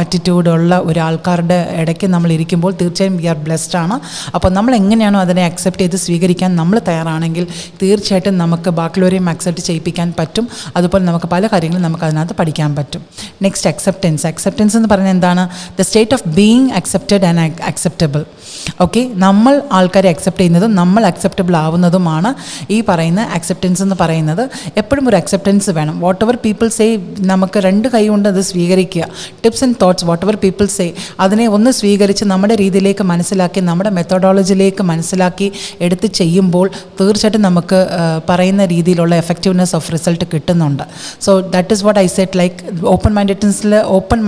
attitude ഉള്ള ഒരാൾക്കാരുടെ ഇടയ്ക്ക് നമ്മൾ ഇരിക്കുമ്പോൾ തീർച്ചയായും വി ആർ ബ്ലെസ്ഡ് ആണ്. അപ്പോൾ നമ്മൾ എങ്ങനെയാണോ അതിനെ അക്സെപ്റ്റ് ചെയ്ത് സ്വീകരിക്കാൻ നമ്മൾ തയ്യാറാണെങ്കിൽ തീർച്ചയായിട്ടും നമുക്ക് ബാക്കിയുള്ളവരെയും അക്സെപ്റ്റ് ചെയ്യിപ്പിക്കാൻ പറ്റും. അതുപോലെ നമുക്ക് പല കാര്യങ്ങളും നമുക്ക് അതിനകത്ത് പഠിക്കാൻ പറ്റും. നെക്സ്റ്റ് അക്സെപ്റ്റൻസ് എന്ന് പറയുന്നത് എന്താണ്? The state of being accepted and acceptable. Okay, നമ്മൾ ആൾക്കാരെ അക്സെപ്റ്റ് ചെയ്യുന്നതും നമ്മൾ അക്സെപ്റ്റബിൾ ആവുന്നതുമാണ് ഈ പറയുന്ന അക്സെപ്റ്റൻസ് എന്ന് പറയുന്നത്. എപ്പോഴും ഒരു അക്സെപ്റ്റൻസ് വേണം. വാട്ട് എവർ പീപ്പിൾ സേ, നമുക്ക് രണ്ട് കൈ കൊണ്ട് അത് സ്വീകരിക്കുക. Tips and thoughts, what ever people say, അതിനെ ഒന്ന് സ്വീകരിച്ച് നമ്മുടെ രീതിയിലേക്ക് മനസ്സിലാക്കി, നമ്മുടെ മെത്തഡോളജിയിലേക്ക് മനസ്സിലാക്കി എടുത്ത് ചെയ്യുമ്പോൾ തീർച്ചയായിട്ടും നമുക്ക് പറയുന്ന രീതിയിലുള്ള എഫക്റ്റീവ്നെസ് ഓഫ് റിസൾട്ട് കിട്ടുന്നുണ്ട്. So that is what I set. Like open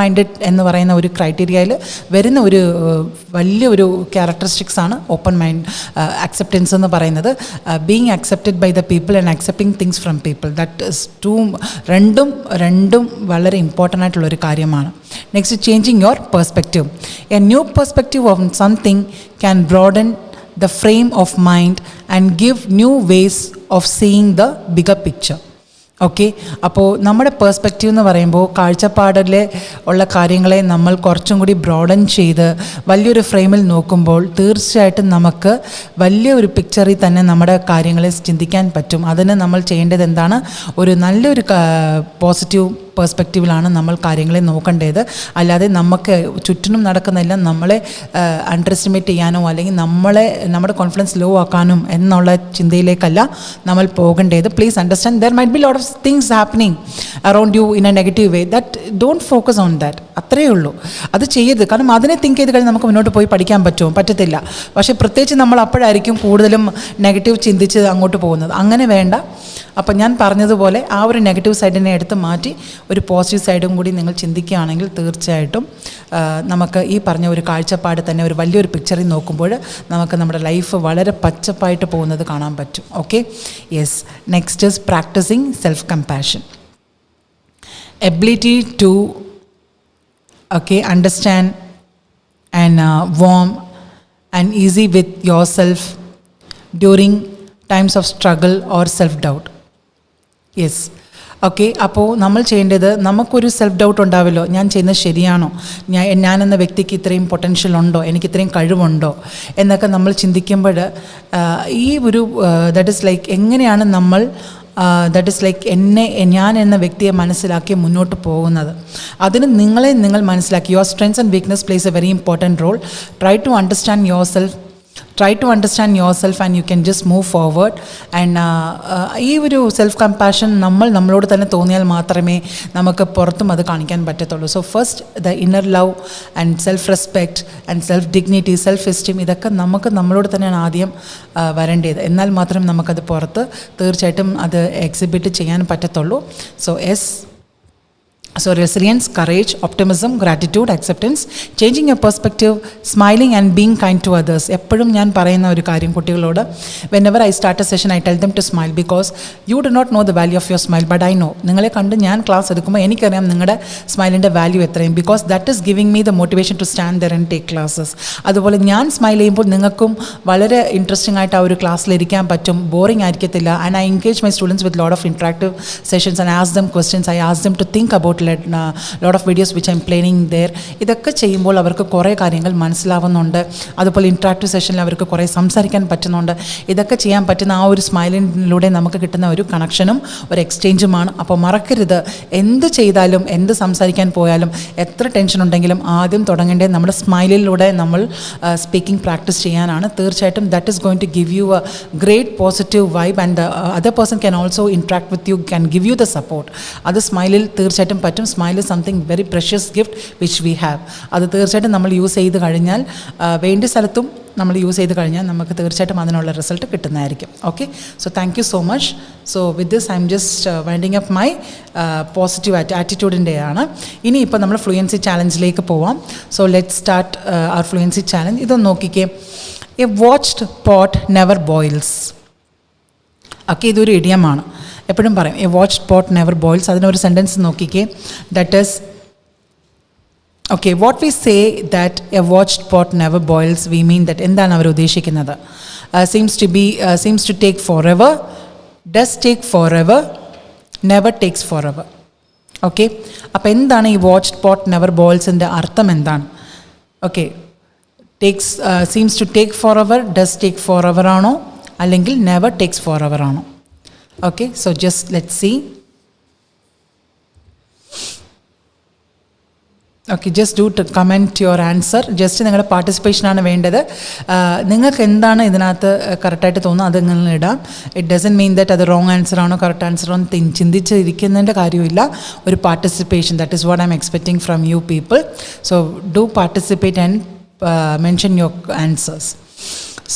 minded എന്ന് പറയുന്ന ഒരു ക്രൈറ്റീരിയയിൽ വരുന്ന ഒരു വലിയൊരു ക്യാരക്ടറിസ്റ്റിക്സ് ആണ് ഓപ്പൺ മൈൻഡ് അക്സെപ്റ്റൻസ് എന്ന് പറയുന്നത്. Being accepted by the people and accepting things from people, that is രണ്ടും വളരെ ഇമ്പോർട്ടൻ്റ് ആയിട്ടുള്ളൊരു കാര്യമാണ്. Next, changing your perspective. A new perspective of something can broaden the frame of mind and give new ways of seeing the bigger picture. Okay, അപ്പോൾ നമ്മുടെ perspective എന്ന് പറയുമ്പോൾ കാഴ്ചപ്പാടിൽ ഉള്ള കാര്യങ്ങളെ നമ്മൾ കുറച്ചും കൂടി ബ്രോഡൻ ചെയ്ത് വലിയൊരു ഫ്രെയിമിൽ നോക്കുമ്പോൾ തീർച്ചയായിട്ടും നമുക്ക് വലിയ ഒരു പിക്ചറിൽ തന്നെ നമ്മുടെ കാര്യങ്ങളെ ചിന്തിക്കാൻ പറ്റും. അതിന് നമ്മൾ ചെയ്യേണ്ടത് എന്താണ്? ഒരു നല്ലൊരു പോസിറ്റീവ് പേഴ്സ്പെക്റ്റീവിലാണ് നമ്മൾ കാര്യങ്ങളെ നോക്കേണ്ടത്. അല്ലാതെ നമുക്ക് ചുറ്റിനും നടക്കുന്നില്ല നമ്മളെ അണ്ടർ എസ്റ്റിമേറ്റ് ചെയ്യാനോ അല്ലെങ്കിൽ നമ്മുടെ കോൺഫിഡൻസ് ലോ ആക്കാനും എന്നുള്ള ചിന്തയിലേക്കല്ല നമ്മൾ പോകേണ്ടത്. Please understand there might be lot of things happening around you in A negative way. That don't focus on that. അത്രയേ ഉള്ളൂ. അത് ചെയ്യരുത്. കാരണം അതിനെ തിങ്ക് ചെയ്ത് കഴിഞ്ഞാൽ നമുക്ക് മുന്നോട്ട് പോയി പഠിക്കാൻ പറ്റുമോ? പറ്റത്തില്ല. പക്ഷേ പ്രത്യേകിച്ച് നമ്മൾ അപ്പോഴായിരിക്കും കൂടുതലും നെഗറ്റീവ് ചിന്തിച്ച് അങ്ങോട്ട് പോകുന്നത്. അങ്ങനെ വേണ്ട. അപ്പം ഞാൻ പറഞ്ഞതുപോലെ ആ ഒരു നെഗറ്റീവ് സൈഡിനെ എടുത്ത് മാറ്റി ഒരു പോസിറ്റീവ് സൈഡും കൂടി നിങ്ങൾ ചിന്തിക്കുകയാണെങ്കിൽ തീർച്ചയായിട്ടും നമുക്ക് ഈ പറഞ്ഞ ഒരു കാഴ്ചപ്പാട് തന്നെ ഒരു വലിയൊരു പിക്ചറിൽ നോക്കുമ്പോൾ നമുക്ക് നമ്മുടെ ലൈഫ് വളരെ പച്ചപ്പായിട്ട് പോകുന്നത് കാണാൻ പറ്റും. Okay, yes. Next is practising self compassion. Ability to understand and warm and easy with yourself during times of struggle or self-doubt. Yes. Okay, അപ്പോൾ നമ്മൾ ചെയ്യേണ്ടത്, നമുക്കൊരു സെൽഫ് ഡൗട്ട് ഉണ്ടാവല്ലോ, ഞാൻ ചെയ്യുന്നത് ശരിയാണോ, ഞാനെന്ന വ്യക്തിക്ക് ഇത്രയും പൊട്ടൻഷ്യൽ ഉണ്ടോ, എനിക്ക് ഇത്രയും കഴിവുണ്ടോ എന്നൊക്കെ നമ്മൾ ചിന്തിക്കുമ്പോൾ ഈ ഒരു ദാറ്റ് ഇസ് ലൈക്ക് എങ്ങനെയാണ് നമ്മൾ ദാറ്റ് ഇസ് ലൈക്ക് ഞാൻ എന്ന വ്യക്തിയെ മനസ്സിലാക്കി മുന്നോട്ട് പോകുന്നത്. അതിന് നിങ്ങൾ മനസ്സിലാക്കി your strengths and weakness plays a very important role. Try to understand yourself and you can just move forward. And ഈ ഒരു സെൽഫ് കമ്പാഷൻ നമ്മളോട് തന്നെ തോന്നിയാൽ മാത്രമേ നമുക്ക് പുറത്തും അത് കാണിക്കാൻ പറ്റത്തുള്ളൂ. So first the inner love and self respect and self dignity, self esteem, ഇതൊക്കെ നമ്മളോട് തന്നെയാണ് ആദ്യം വരേണ്ടത്. എന്നാൽ മാത്രമേ നമുക്കത് പുറത്ത് തീർച്ചയായിട്ടും അത് എക്സിബിറ്റ് ചെയ്യാൻ പറ്റത്തുള്ളൂ. So resilience, courage, optimism, gratitude, acceptance, changing your perspective, smiling and being kind to others. എപ്പോഴും ഞാൻ പറയുന്ന ഒരു കാര്യം കുട്ടികളോട്, whenever I start a session I tell them to smile because you do not know the value of your smile but I know. നിങ്ങളെ കണ്ട് ഞാൻ class എടുക്കുമ്പോൾ എനിക്കറിയാം നിങ്ങളുടെ സ്മൈലിൻ്റെ വാല്യൂ എത്രയും, because that is giving me the motivation to stand there and take classes. അതുപോലെ ഞാൻ smile ചെയ്യുമ്പോൾ നിങ്ങൾക്കും വളരെ ഇൻട്രസ്റ്റിംഗ് ആയിട്ട് ആ ഒരു ക്ലാസ്സിലിരിക്കാൻ പറ്റും, ബോറിംഗ് ആയിരിക്കത്തില്ല. And I engage my students with lot of interactive sessions and ask them questions. I ask them to think about lot of videos which I'm planning there. ഇതൊക്കെ ചെയ്യുമ്പോൾ അവർക്ക് കുറേ കാര്യങ്ങൾ മനസ്സിലാവുന്നുണ്ട്. അതുപോലെ ഇൻട്രാക്റ്റീവ് സെഷനിൽ അവർക്ക് കുറേ സംസാരിക്കാൻ പറ്റുന്നുണ്ട്. ഇതൊക്കെ ചെയ്യാൻ പറ്റുന്ന ആ ഒരു സ്മൈലിലൂടെ നമുക്ക് കിട്ടുന്ന ഒരു കണക്ഷനും ഒരു എക്സ്ചേഞ്ചുമാണ്. അപ്പോൾ മറക്കരുത്, എന്ത് ചെയ്താലും എന്ത് സംസാരിക്കാൻ പോയാലും എത്ര ടെൻഷൻ ഉണ്ടെങ്കിലും ആദ്യം തുടങ്ങേണ്ടത് നമ്മുടെ സ്മൈലിലൂടെ നമ്മൾ സ്പീക്കിംഗ് പ്രാക്ടീസ് ചെയ്യാനാണ്. തീർച്ചയായിട്ടും that is going to give you a great positive vibe and the other person can also interact with you, can give you the support. അത് സ്മൈലിൽ തീർച്ചയായിട്ടും പറ്റും. Smile is something very precious gift which we have. അത് തീർച്ചയായിട്ടും നമ്മൾ use ചെയ്ത് കഴിഞ്ഞാൽ വേണ്ട സ്ഥലത്തും നമ്മൾ യൂസ് ചെയ്ത് കഴിഞ്ഞാൽ നമുക്ക് തീർച്ചയായിട്ടും അതിനുള്ള റിസൾട്ട് കിട്ടുന്നതായിരിക്കും. Okay, so thank you so much. So with this I'm just winding up my positive ആറ്റിറ്റ്യൂഡിൻ്റെ ആണ്. ഇനിയിപ്പോൾ നമ്മൾ ഫ്ലുവൻസി ചാലഞ്ചിലേക്ക് പോവാം. So let start our fluency challenge. ഇതൊന്ന് നോക്കിക്കേ. A watched pot never boils. Okay, ഇതൊരു ഇഡിയമാണ്, എപ്പോഴും പറയും a watched pot never boils. അതിനൊരു സെൻറ്റൻസ് നോക്കിക്കേ. That is okay, what we say that a watched pot never boils, we mean that എന്താണ് അവർ ഉദ്ദേശിക്കുന്നത്? Seems to take forever, does take forever, never takes forever. Okay, അപ്പോൾ എന്താണ് ഈ watched pot never ബോയിൽസിൻ്റെ അർത്ഥം എന്താണ്? Okay, seems to take forever, does take forever ആണോ അല്ലെങ്കിൽ നെവർ ടേക്സ് ഫോർ എവർ ആണോ? Okay, so just let's see. Okay, just do to comment your answer. Just നിങ്ങളുടെ പാർട്ടിസിപ്പേഷനാണ് വേണ്ടത്. നിങ്ങൾക്ക് എന്താണ് ഇതിനകത്ത് കറക്റ്റായിട്ട് തോന്നുന്നത് അത് നിങ്ങൾ ഇടാം. ഇറ്റ് ഡസൻറ്റ് മീൻ ദാറ്റ് അത് റോങ് ആൻസർ ആണോ കറക്റ്റ് ആൻസർ ആണോ ചിന്തിച്ചിരിക്കുന്നതിൻ്റെ കാര്യമില്ല. ഒരു participation, that is what I M expecting from U people. So do participate and mention your answers.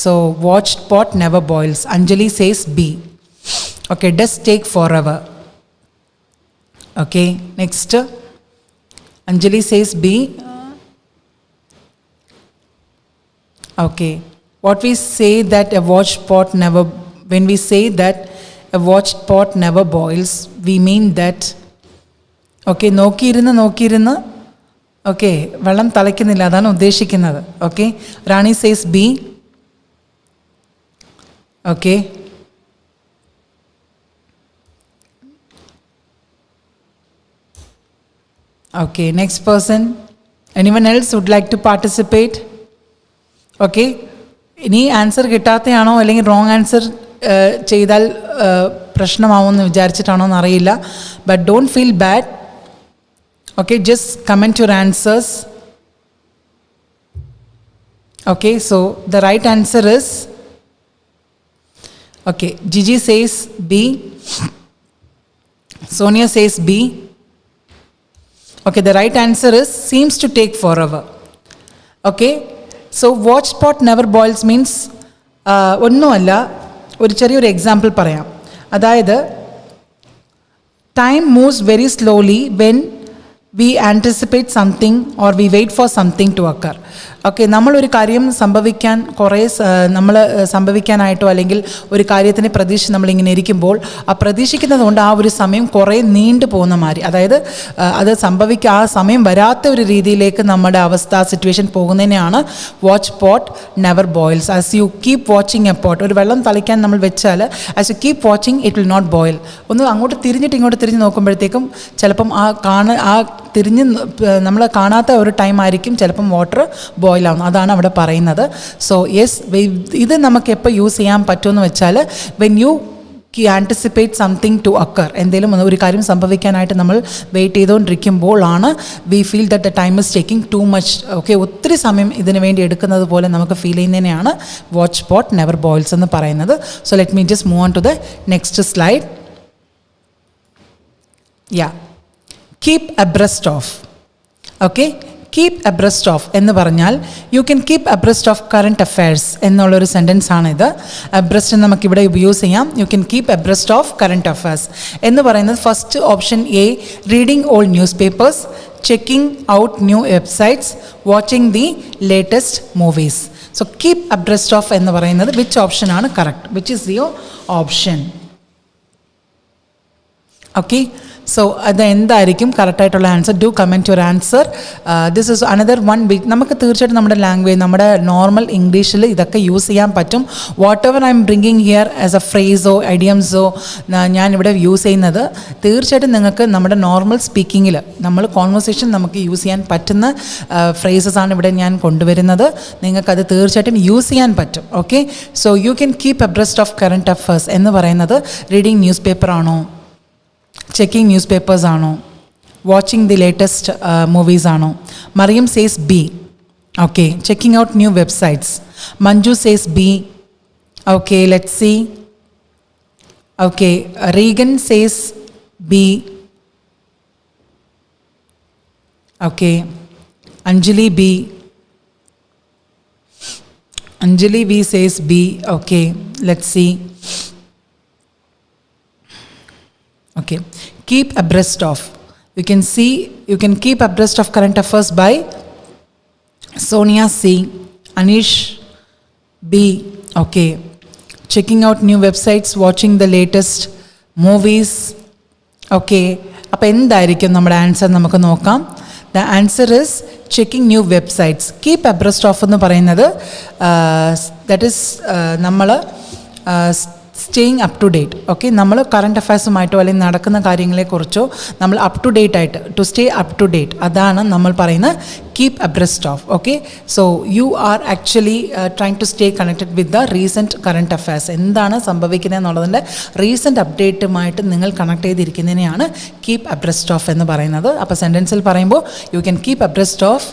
So watched pot never boils. Anjali says B. Okay, does take forever. Okay, next. Anjali says B. Okay, what we say that a watched pot never, when we say that a watched pot never boils, we mean that, okay, നോക്കിയിരുന്ന് okay വെള്ളം തിളയ്ക്കുന്നില്ല, അതാണ് ഉദ്ദേശിക്കുന്നത്. Okay, Rani says B. Okay, Okay, next person. Anyone else would like to participate? Okay. ഇനി answer കിട്ടാത്തയാണോ അല്ലെങ്കിൽ wrong answer ചെയ്താൽ പ്രശ്നമാവുമെന്ന് വിചാരിച്ചിട്ടാണോ എന്നറിയില്ല. But don't feel bad. Okay, just comment your answers. Okay, so the right answer is, okay, Giji says B, Sonia says B. Okay, the right answer is seems to take forever. Okay, so watch pot never boils means ഒന്നുമല്ല, ഒരു ചെറിയൊരു example പറയാം. അതായത് time moves very slowly when we anticipate something or we wait for something to occur. Okay, നമ്മളൊരു കാര്യം സംഭവിക്കാനായിട്ടോ അല്ലെങ്കിൽ ഒരു കാര്യത്തിൻ്റെ പ്രതീക്ഷ നമ്മളിങ്ങനെ ഇരിക്കുമ്പോൾ ആ പ്രതീക്ഷിക്കുന്നത് കൊണ്ട് ആ ഒരു സമയം കുറേ നീണ്ടു പോകുന്ന മാതിരി, അതായത് അത് ആ സമയം വരാത്ത ഒരു രീതിയിലേക്ക് നമ്മുടെ അവസ്ഥ സിറ്റുവേഷൻ പോകുന്നതിനെയാണ് watch pot never boils. As you keep watching a pot, ഒരു വെള്ളം തളിക്കാൻ നമ്മൾ വെച്ചാൽ as you keep watching it will not boil. ഒന്ന് അങ്ങോട്ട് തിരിഞ്ഞിട്ട് ഇങ്ങോട്ട് തിരിഞ്ഞ് നോക്കുമ്പോഴത്തേക്കും ചിലപ്പം നമ്മൾ കാണാത്ത ഒരു ടൈം ആയിരിക്കും ചിലപ്പം വാട്ടർ ബോയിൽ ആവുന്നു. അതാണ് അവിടെ പറയുന്നത്. സോ യെസ്, ഇത് നമുക്ക് എപ്പോൾ യൂസ് ചെയ്യാൻ പറ്റുമെന്ന് വെച്ചാൽ when you anticipate something to occur, എന്തെങ്കിലും ഒരു കാര്യം സംഭവിക്കാനായിട്ട് നമ്മൾ വെയിറ്റ് ചെയ്തുകൊണ്ടിരിക്കുമ്പോഴാണ് we feel that the time is taking too much. Okay, ഒത്തിരി സമയം ഇതിനു വേണ്ടി എടുക്കുന്നത് പോലെ നമുക്ക് ഫീൽ ചെയ്യുന്നതിനെയാണ് വാച്ച് പോട്ട് നെവർ ബോയിൽസ് എന്ന് പറയുന്നത്. So let me just move on to the next slide. Yeah, keep abreast of. Okay, keep abreast of എന്ന് പറഞ്ഞാൽ you can keep abreast of current affairs എന്നുള്ളൊരു സെൻറ്റൻസ് ആണിത്. Abreast നമുക്കിവിടെ use ചെയ്യാം. U can keep abreast of current affairs എന്ന് പറയുന്നത് first option A, reading all news papers, checking out new websites, watching the latest movies. So keep abreast of എന്ന് പറയുന്നത് which ഓപ്ഷനാണ് correct, which is your option? Okay, so അത് എന്തായിരിക്കും കറക്റ്റായിട്ടുള്ള answer? Do comment your answer. This is another one നമുക്ക് തീർച്ചയായിട്ടും നമ്മുടെ language, നമ്മുടെ നോർമൽ ഇംഗ്ലീഷിൽ ഇതൊക്കെ യൂസ് ചെയ്യാൻ പറ്റും. Whatever I'm bringing here as a ഫ്രേസോ ഐഡിയംസോ ഞാനിവിടെ യൂസ് ചെയ്യുന്നത് തീർച്ചയായിട്ടും നിങ്ങൾക്ക് നമ്മുടെ നോർമൽ സ്പീക്കിങ്ങിൽ നമ്മൾ കോൺവെർസേഷൻ നമുക്ക് യൂസ് ചെയ്യാൻ പറ്റുന്ന ഫ്രേസസ് ആണ് ഇവിടെ ഞാൻ കൊണ്ടുവരുന്നത്. നിങ്ങൾക്കത് തീർച്ചയായിട്ടും യൂസ് ചെയ്യാൻ പറ്റും. Okay, so you can keep abreast of current affairs എന്ന് പറയുന്നത് റീഡിങ് ന്യൂസ് പേപ്പർ ആണോ, ചെക്കിംഗ് ന്യൂസ് പേപ്പേഴ്സ് ആണോ, വാച്ചിങ് ദി ലേറ്റസ്റ്റ് മൂവീസ് ആണോ? Mariam says B. Okay, checking out new websites. Manju says B. Okay, let's see. Okay, Reagan says B. Okay, Anjali B. Anjali V says B. Okay, let's see. Okay, keep abreast of. You can keep abreast of current affairs by Sonia C, Anish B. Okay, checking out new websites, watching the latest movies. Okay, അപ്പോൾ എന്തായിരിക്കും നമ്മുടെ answer നമുക്ക് നോക്കാം. The answer is checking new websites. Keep abreast of എന്ന് പറയുന്നത് that is നമ്മൾ staying up to date. Okay, നമ്മൾ current അഫയേഴ്സുമായിട്ടോ അല്ലെങ്കിൽ നടക്കുന്ന കാര്യങ്ങളെക്കുറിച്ചോ നമ്മൾ അപ് ടു ഡേറ്റ് ആയിട്ട്, to stay up to date, അതാണ് നമ്മൾ പറയുന്നത് keep abreast of. Okay, so you are actually trying to stay connected with the recent current affairs. എന്താണ് സംഭവിക്കുന്നത് എന്നുള്ളതിൻ്റെ റീസെൻറ്റ് അപ്ഡേറ്റുമായിട്ട് നിങ്ങൾ കണക്ട് ചെയ്തിരിക്കുന്നതിനെയാണ് കീപ് അബ്രസ്റ്റ് ഓഫ് എന്ന് പറയുന്നത്. അപ്പോൾ സെൻറ്റൻസിൽ പറയുമ്പോൾ you can keep abreast of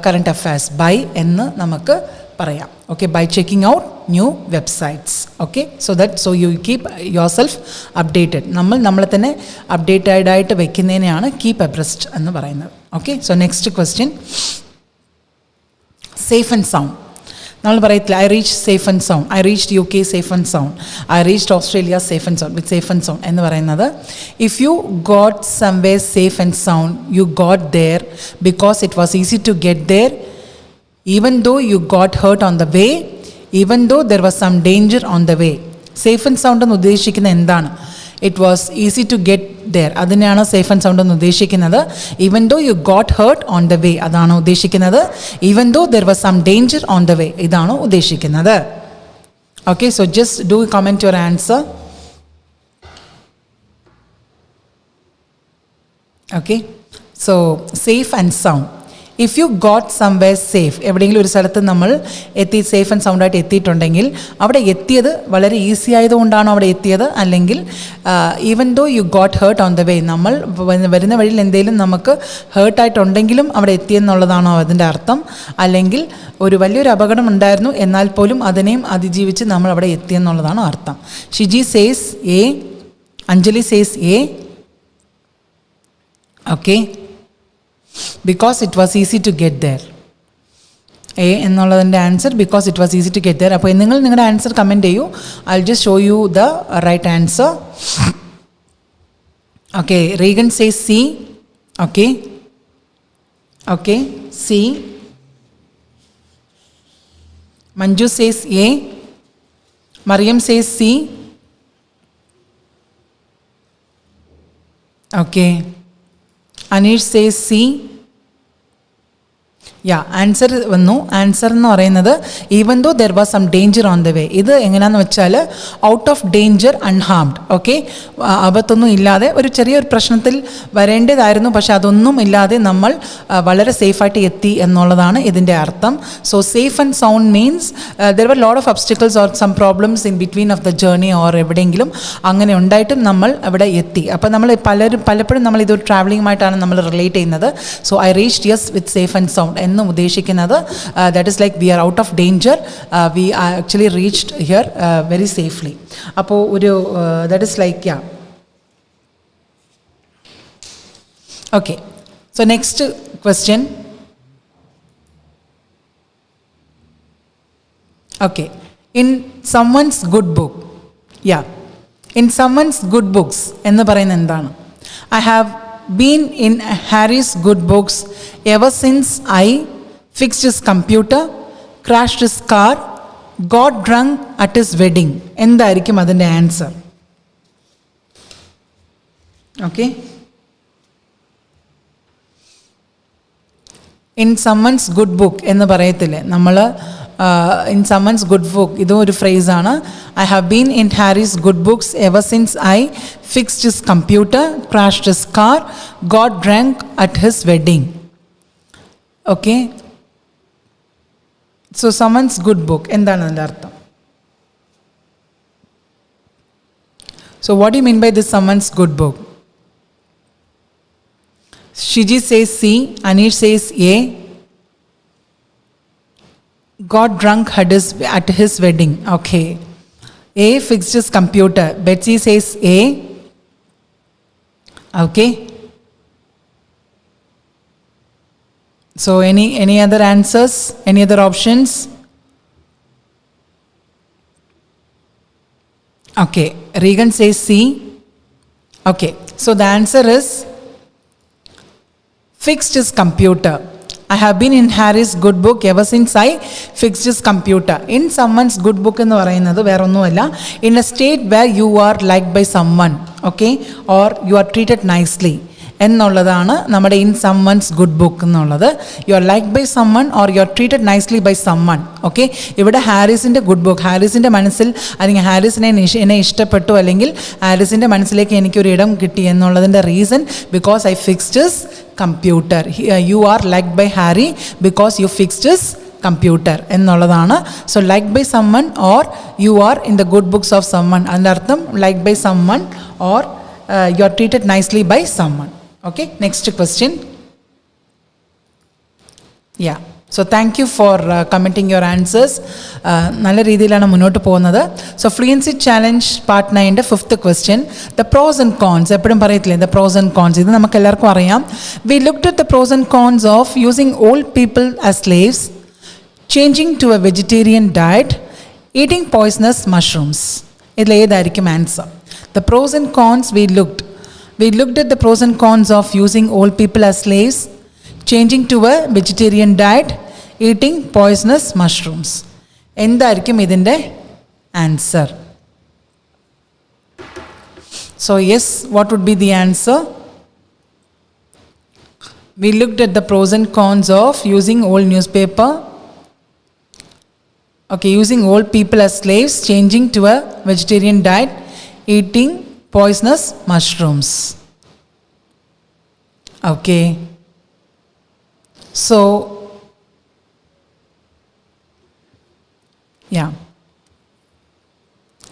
current affairs by എന്ന് നമുക്ക് പറയാം. Okay, by checking out new websites. Okay, so you keep yourself updated. നമ്മളെ തന്നെ അപ്ഡേറ്റഡ് ആയിട്ട് വെക്കുന്നതിനെയാണ് കീപ് അബ്രസ്റ്റ് എന്ന് പറയുന്നത്. Okay, so next question, safe and sound. നമ്മൾ പറയത്തില്ല I reach safe and sound, I reached UK safe and sound, I reached Australia safe and sound. With safe and sound എന്ന് പറയുന്നത് if you got somewhere safe and sound, you got there because it was easy to get there, even though you got hurt on the way, even though there was some danger on the way. Safe and sound എന്ന് ഉദ്ദേശിക്കുന്നത് എന്താണ്? It was easy to get there, അതിനെയാണ് safe and sound എന്ന് ഉദ്ദേശിക്കുന്നത്. Even though you got hurt on the way, അതാണ് ഉദ്ദേശിക്കുന്നത്. Even though there was some danger on the way, ഇതാണ് ഉദ്ദേശിക്കുന്നത്. Okay, so just do comment your answer. Okay, So, safe and sound. If you got somewhere safe, എവിടെയെങ്കിലും ഒരു സ്ഥലത്ത് നമ്മൾ safe and സൗണ്ടായിട്ട് എത്തിയിട്ടുണ്ടെങ്കിൽ അവിടെ എത്തിയത് വളരെ ഈസി ആയതുകൊണ്ടാണോ അവിടെ എത്തിയത്, അല്ലെങ്കിൽ even though you got hurt on the way, നമ്മൾ വരുന്ന വഴിയിൽ എന്തെങ്കിലും നമുക്ക് ഹേർട്ടായിട്ടുണ്ടെങ്കിലും അവിടെ എത്തിയെന്നുള്ളതാണോ അതിൻ്റെ അർത്ഥം, അല്ലെങ്കിൽ ഒരു വലിയൊരു അപകടം ഉണ്ടായിരുന്നു എന്നാൽ പോലും അതിനെയും അതിജീവിച്ച് നമ്മൾ അവിടെ എത്തിയെന്നുള്ളതാണോ അർത്ഥം. Shiji says A, Anjali says A. Okay, because it was easy to get there. A എന്നുള്ളതിൻ്റെ answer because it was easy to get there. അപ്പോൾ നിങ്ങൾ നിങ്ങളുടെ ആൻസർ കമൻറ്റ് ചെയ്യൂ. I will just show you the right answer. Okay, Reagan says C. Okay, okay, C. Manju says A. Mariyam says C. Okay, Aneesh says C. Answer വന്നു. Answer എന്ന് പറയുന്നത് even though there was some danger on the വേ. ഇത് എങ്ങനെയാണെന്ന് വെച്ചാൽ out of danger അൺഹാംഡ്. Okay, ആപത്തൊന്നും ഇല്ലാതെ ഒരു ചെറിയൊരു പ്രശ്നത്തിൽ വരേണ്ടതായിരുന്നു, പക്ഷെ അതൊന്നും ഇല്ലാതെ നമ്മൾ വളരെ സേഫായിട്ട് എത്തി എന്നുള്ളതാണ് ഇതിൻ്റെ അർത്ഥം. So safe and sound means there were lot of obstacles or some problems in between of the journey or എവിടെയെങ്കിലും അങ്ങനെ ഉണ്ടായിട്ടും നമ്മൾ അവിടെ എത്തി. അപ്പോൾ നമ്മൾ പലപ്പോഴും നമ്മൾ ഇതൊരു ട്രാവലിംഗുമായിട്ടാണ് നമ്മൾ റിലേറ്റ് ചെയ്യുന്നത്. So I reached yes with safe and sound എന്നും ഉദ്ദേശിക്കുന്നത് that is like we are out of danger, we actually reached here very safely. അപ്പോൾ ഒരു that is like okay. So next question. Okay, in someone's good book. In someone's good books എന്ന് പറയുന്നത് എന്താണ്? I have been in Harry's good books ever since I fixed his computer, crashed his car, got drunk at his wedding. എന്തായിരിക്കും അതിൻ്റെ answer? Okay, in someone's good book എന്ന് പറയത്തില്ലേ നമ്മൾ, in someone's good book ഇതും ഒരു ഫ്രേസാണ്. I have been in Harry's good books ever since I fixed his computer, crashed his car, got drunk at his wedding. Okay, so someone's good book എന്താണ് അതിൻ്റെ അർത്ഥം? So what you mean by this someone's good book? Shiji says C, Aneesh says A. Got drunk at his wedding. Okay. A fixed his computer. Betsy says A. Okay. So any other answers? Any other options? Okay. Regan says C. Okay. So the answer is fixed his computer. I have been in Harry's good book ever since I fixed his computer. In someone's good book എന്ന് പറയുന്നത് വേറെ ഒന്നുമല്ല, in a state where you are liked by someone, okay, or you are treated nicely എന്നുള്ളതാണ് നമ്മുടെ in someone's good book എന്നുള്ളത്. You are like by someone or you are treated nicely by someone. Okay, ഇവിടെ ഹാരിസിൻ്റെ good book, ഹാരിസിൻ്റെ മനസ്സിൽ അല്ലെങ്കിൽ ഹാരിസിനെ എന്നെ ഇഷ്ടപ്പെട്ടു അല്ലെങ്കിൽ ഹാരിസിൻ്റെ മനസ്സിലേക്ക് എനിക്കൊരു ഇടം കിട്ടി എന്നുള്ളതിൻ്റെ reason because I fixed his computer. You are like by Harry because you fixed his computer എന്നുള്ളതാണ്. So like by someone or you are in the good books of someone, അതിൻ്റെ അർത്ഥം like by someone or you are treated nicely by someone. Okay, next question. Yeah, so thank you for commenting your answers. നല്ല രീതിയിലാണ് മുന്നോട്ട് പോകുന്നത്. So fluency challenge part 9ൻ്റെ 5th question, the pros and cons. എപ്പോഴും പറയത്തില്ലേ the pros and cons, ഇത് നമുക്ക് എല്ലാവർക്കും അറിയാം. We looked at the pros and cons of using old people as slaves, changing to a vegetarian diet, eating poisonous mushrooms. ഇതിലേതായിരിക്കും answer? The pros and cons we looked at the pros and cons of using old people as slaves, changing to a vegetarian diet, eating poisonous mushrooms. എന്തായിരിക്കും ഇതിൻ്റെ answer? So yes, what would be the answer? We looked at the pros and cons of using old newspaper, okay, using old people as slaves, changing to a vegetarian diet, eating poisonous mushrooms. Okay. So, yeah.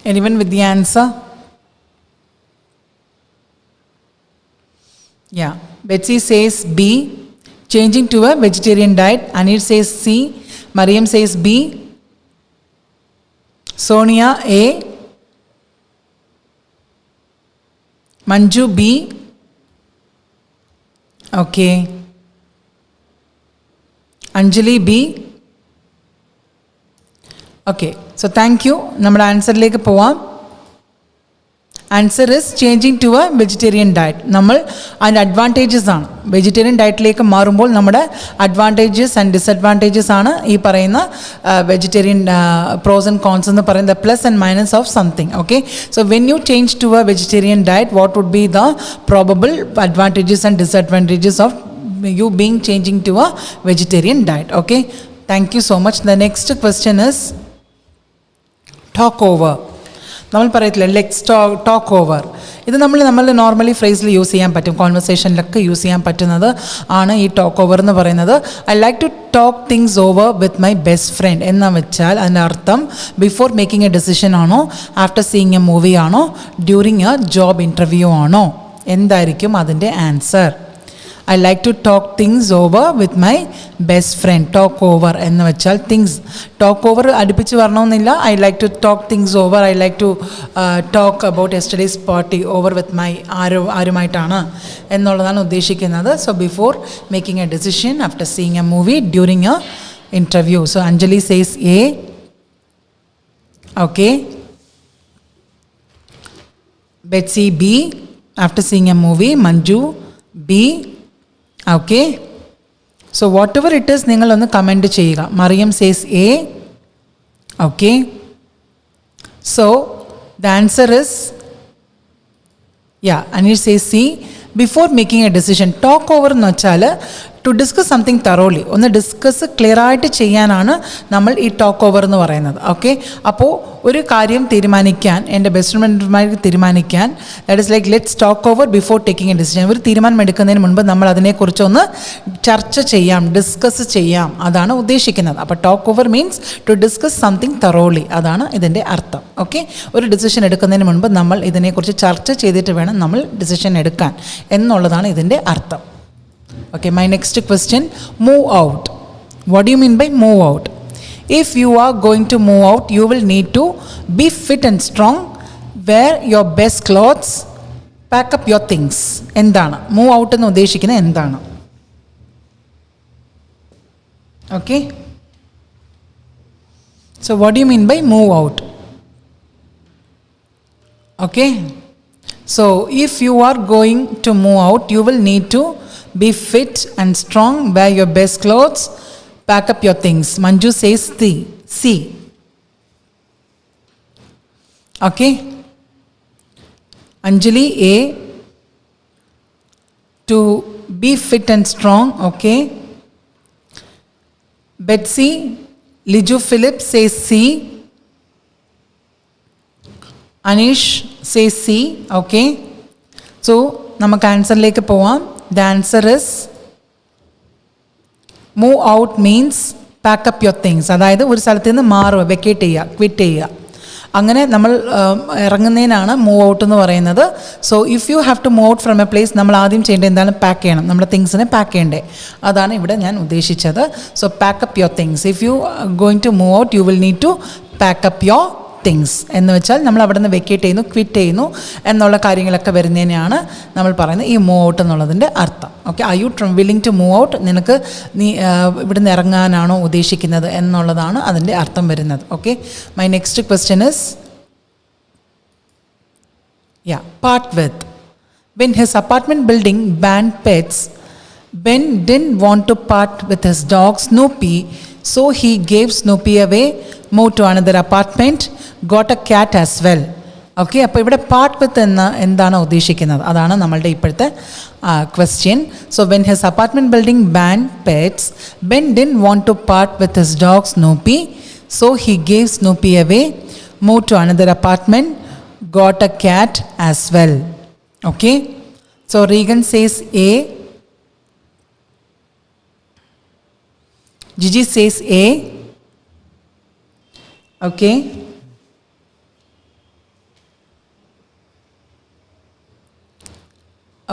Anyone with the answer? Yeah. Betsy says B, changing to a vegetarian diet. Anil says C. Mariam says B. Sonia A. Manju B. Okay. Anjali B. Okay. So thank you. നമ്മുടെ ആൻസറിലേക്ക് പോവാം. Answer is changing to a vegetarian diet. നമ്മൾ അതിൻ്റെ advantages ആണ്. Vegetarian ഡയറ്റിലേക്ക് മാറുമ്പോൾ നമ്മുടെ advantages and disadvantages ആണ് ഈ പറയുന്ന വെജിറ്റേറിയൻ പ്രോസ് ആൻഡ് കോൺസ് എന്ന് പറയുന്നത് plus and minus of something. Okay, so when you change to a vegetarian diet, what would be the probable advantages and disadvantages of you being changing to a vegetarian diet. Okay, thank you so much. The next question is talk over. നമ്മൾ പറയത്തില്ല let's talk over. ഇത് നമ്മൾ normally ഫ്രേസിൽ use ചെയ്യാൻ പറ്റും, കോൺവെർസേഷനിലൊക്കെ use ചെയ്യാൻ പറ്റുന്നത് ആണ് ഈ ടോക്ക് ഓവർ എന്ന് പറയുന്നത്. I like to talk things over with my best friend എന്ന് വെച്ചാൽ അതിൻ്റെ അർത്ഥം ബിഫോർ മേക്കിംഗ് എ ഡെസിഷൻ ആണോ, ആഫ്റ്റർ സീയിങ് എ മൂവി ആണോ, ഡ്യൂറിങ് എ ജോബ് ഇൻ്റർവ്യൂ ആണോ? എന്തായിരിക്കും അതിൻ്റെ answer? I like to talk things over with my best friend. Talk over എന്ന് വെച്ചാൽ തിങ്സ്, ടോക്ക് ഓവർ അടുപ്പിച്ച് വരണമെന്നില്ല. I like to talk things over. I like to talk about yesterday's party over with my ആരുമായിട്ടാണ് എന്നുള്ളതാണ് ഉദ്ദേശിക്കുന്നത്. So before making a decision, after seeing a movie, during a interview. So Anjali says A. Okay. Betsy B. After seeing a movie. Manju B. Okay, so whatever it is നിങ്ങളൊന്ന് comment ചെയ്യുക. Mariam says A. Okay, so the answer is Anil says C. Before making a decision, talk over എന്ന് വെച്ചാൽ to discuss something thoroughly, ഒന്ന് discuss ക്ലിയറായിട്ട് ചെയ്യാനാണ് നമ്മൾ ഈ talk over എന്ന് പറയുന്നത്. ഓക്കെ, അപ്പോൾ ഒരു കാര്യം തീരുമാനിക്കാൻ, എൻ്റെ ബെസ്റ്റ് ഫ്രണ്ട്മാർക്ക് തീരുമാനിക്കാൻ, that is like let's talk over before taking A decision. ഒരു തീരുമാനം എടുക്കുന്നതിന് മുൻപ് നമ്മൾ അതിനെക്കുറിച്ചൊന്ന് ചർച്ച ചെയ്യാം, ഡിസ്കസ് ചെയ്യാം, അതാണ് ഉദ്ദേശിക്കുന്നത്. അപ്പോൾ talk over means to discuss something thoroughly, അതാണ് ഇതിൻ്റെ അർത്ഥം. ഓക്കെ, ഒരു ഡിസിഷൻ എടുക്കുന്നതിന് മുൻപ് നമ്മൾ ഇതിനെക്കുറിച്ച് ചർച്ച ചെയ്തിട്ട് വേണം നമ്മൾ ഡിസിഷൻ എടുക്കാൻ എന്നുള്ളതാണ് ഇതിൻ്റെ അർത്ഥം. Okay, my next question, move out. What do you mean by move out? If you are going to move out, you will need to be fit and strong, wear your best clothes, pack up your things. എന്താണ് move out എന്ന് ഉദ്ദേശിക്കുന്നത്? എന്താണ്? Okay, so what do you mean by move out? Okay, so if you are going to move out, you will need to be fit and strong, wear your best clothes, pack up your things. Manju says C. Okay, Anjali A. To be fit and strong. Okay, Betsy Liju Philip says C. Anish says C. Okay, so നമുക്ക് ആൻസറിലേക്ക് പോവാം. The answer is move out means pack up your things. അതായത് ഒരു സ്ഥലത്ത് നിന്ന് മാറുക, vacate ചെയ്യുക, quit ചെയ്യുക. അങ്ങനെ നമ്മൾ ഇറങ്ങുന്നതിനാണ് മൂവ് ഔട്ട് എന്ന് പറയുന്നത്. So if you have to move out from a place, നമ്മൾ ആദ്യം ചെയ്യേണ്ടത് എന്താണ്? പാക്ക് ചെയ്യണം, നമ്മുടെ തിങ്സിനെ പാക്ക് ചെയ്യണ്ടേ, അതാണ് ഇവിടെ ഞാൻ ഉദ്ദേശിച്ചത്. So pack up your things. If you going to move out, you will need to pack up your things എന്ന് വെച്ചാൽ നമ്മൾ അവിടെ നിന്ന് വെക്കേറ്റ് ചെയ്യുന്നു, ക്വിറ്റ് ചെയ്യുന്നു എന്നുള്ള കാര്യങ്ങളൊക്കെ വരുന്നതിനെയാണ് നമ്മൾ പറയുന്നത് ഈ മൂവ് ഔട്ട് എന്നുള്ളതിൻ്റെ അർത്ഥം. Okay, are you willing to move out? നിനക്ക് ഇവിടുന്ന് ഇറങ്ങാനാണോ ഉദ്ദേശിക്കുന്നത് എന്നുള്ളതാണ് അതിൻ്റെ അർത്ഥം വരുന്നത്. Okay, my next question is part with. When his apartment building banned pets, Ben didn't want to part with his dog Snoopy, so he gave Snoopy away, moved to another apartment, got a cat as well. Okay, അപ്പോൾ ഇവിടെ part with എന്താണ് ഉദ്ദേശിക്കുന്നത്? അതാണ് നമ്മളുടെ ഇപ്പോഴത്തെ question. So when his apartment building banned pets, Ben didn't want to part with his dog Snoopy, so he gave Snoopy away, moved to another apartment, got a cat as well. Okay, so Regan says A. Gigi says A. Okay.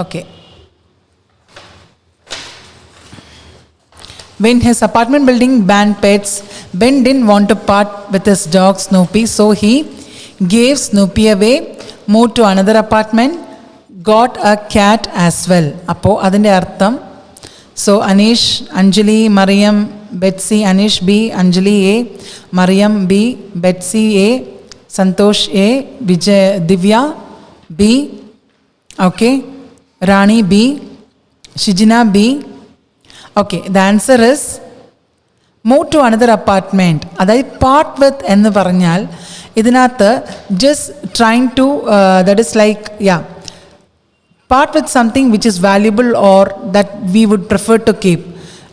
Okay. When his apartment building banned pets, Ben didn't want to part with his dog Snoopy, so he gave Snoopy away, moved to another apartment, got a cat as well. Appo adinte artham, so Anish, Anjali, Mariam, Betsy, Anish B, Anjali A, Mariam B, Betsy A, Santosh A, Vijay, Divya B, okay, Rani B, Shijina B. Okay, the answer is move to another apartment. അതായത് part with എന്ന് പറഞ്ഞാൽ ഇതിനകത്ത് just trying to that is like part with something which is valuable or that we would prefer to keep.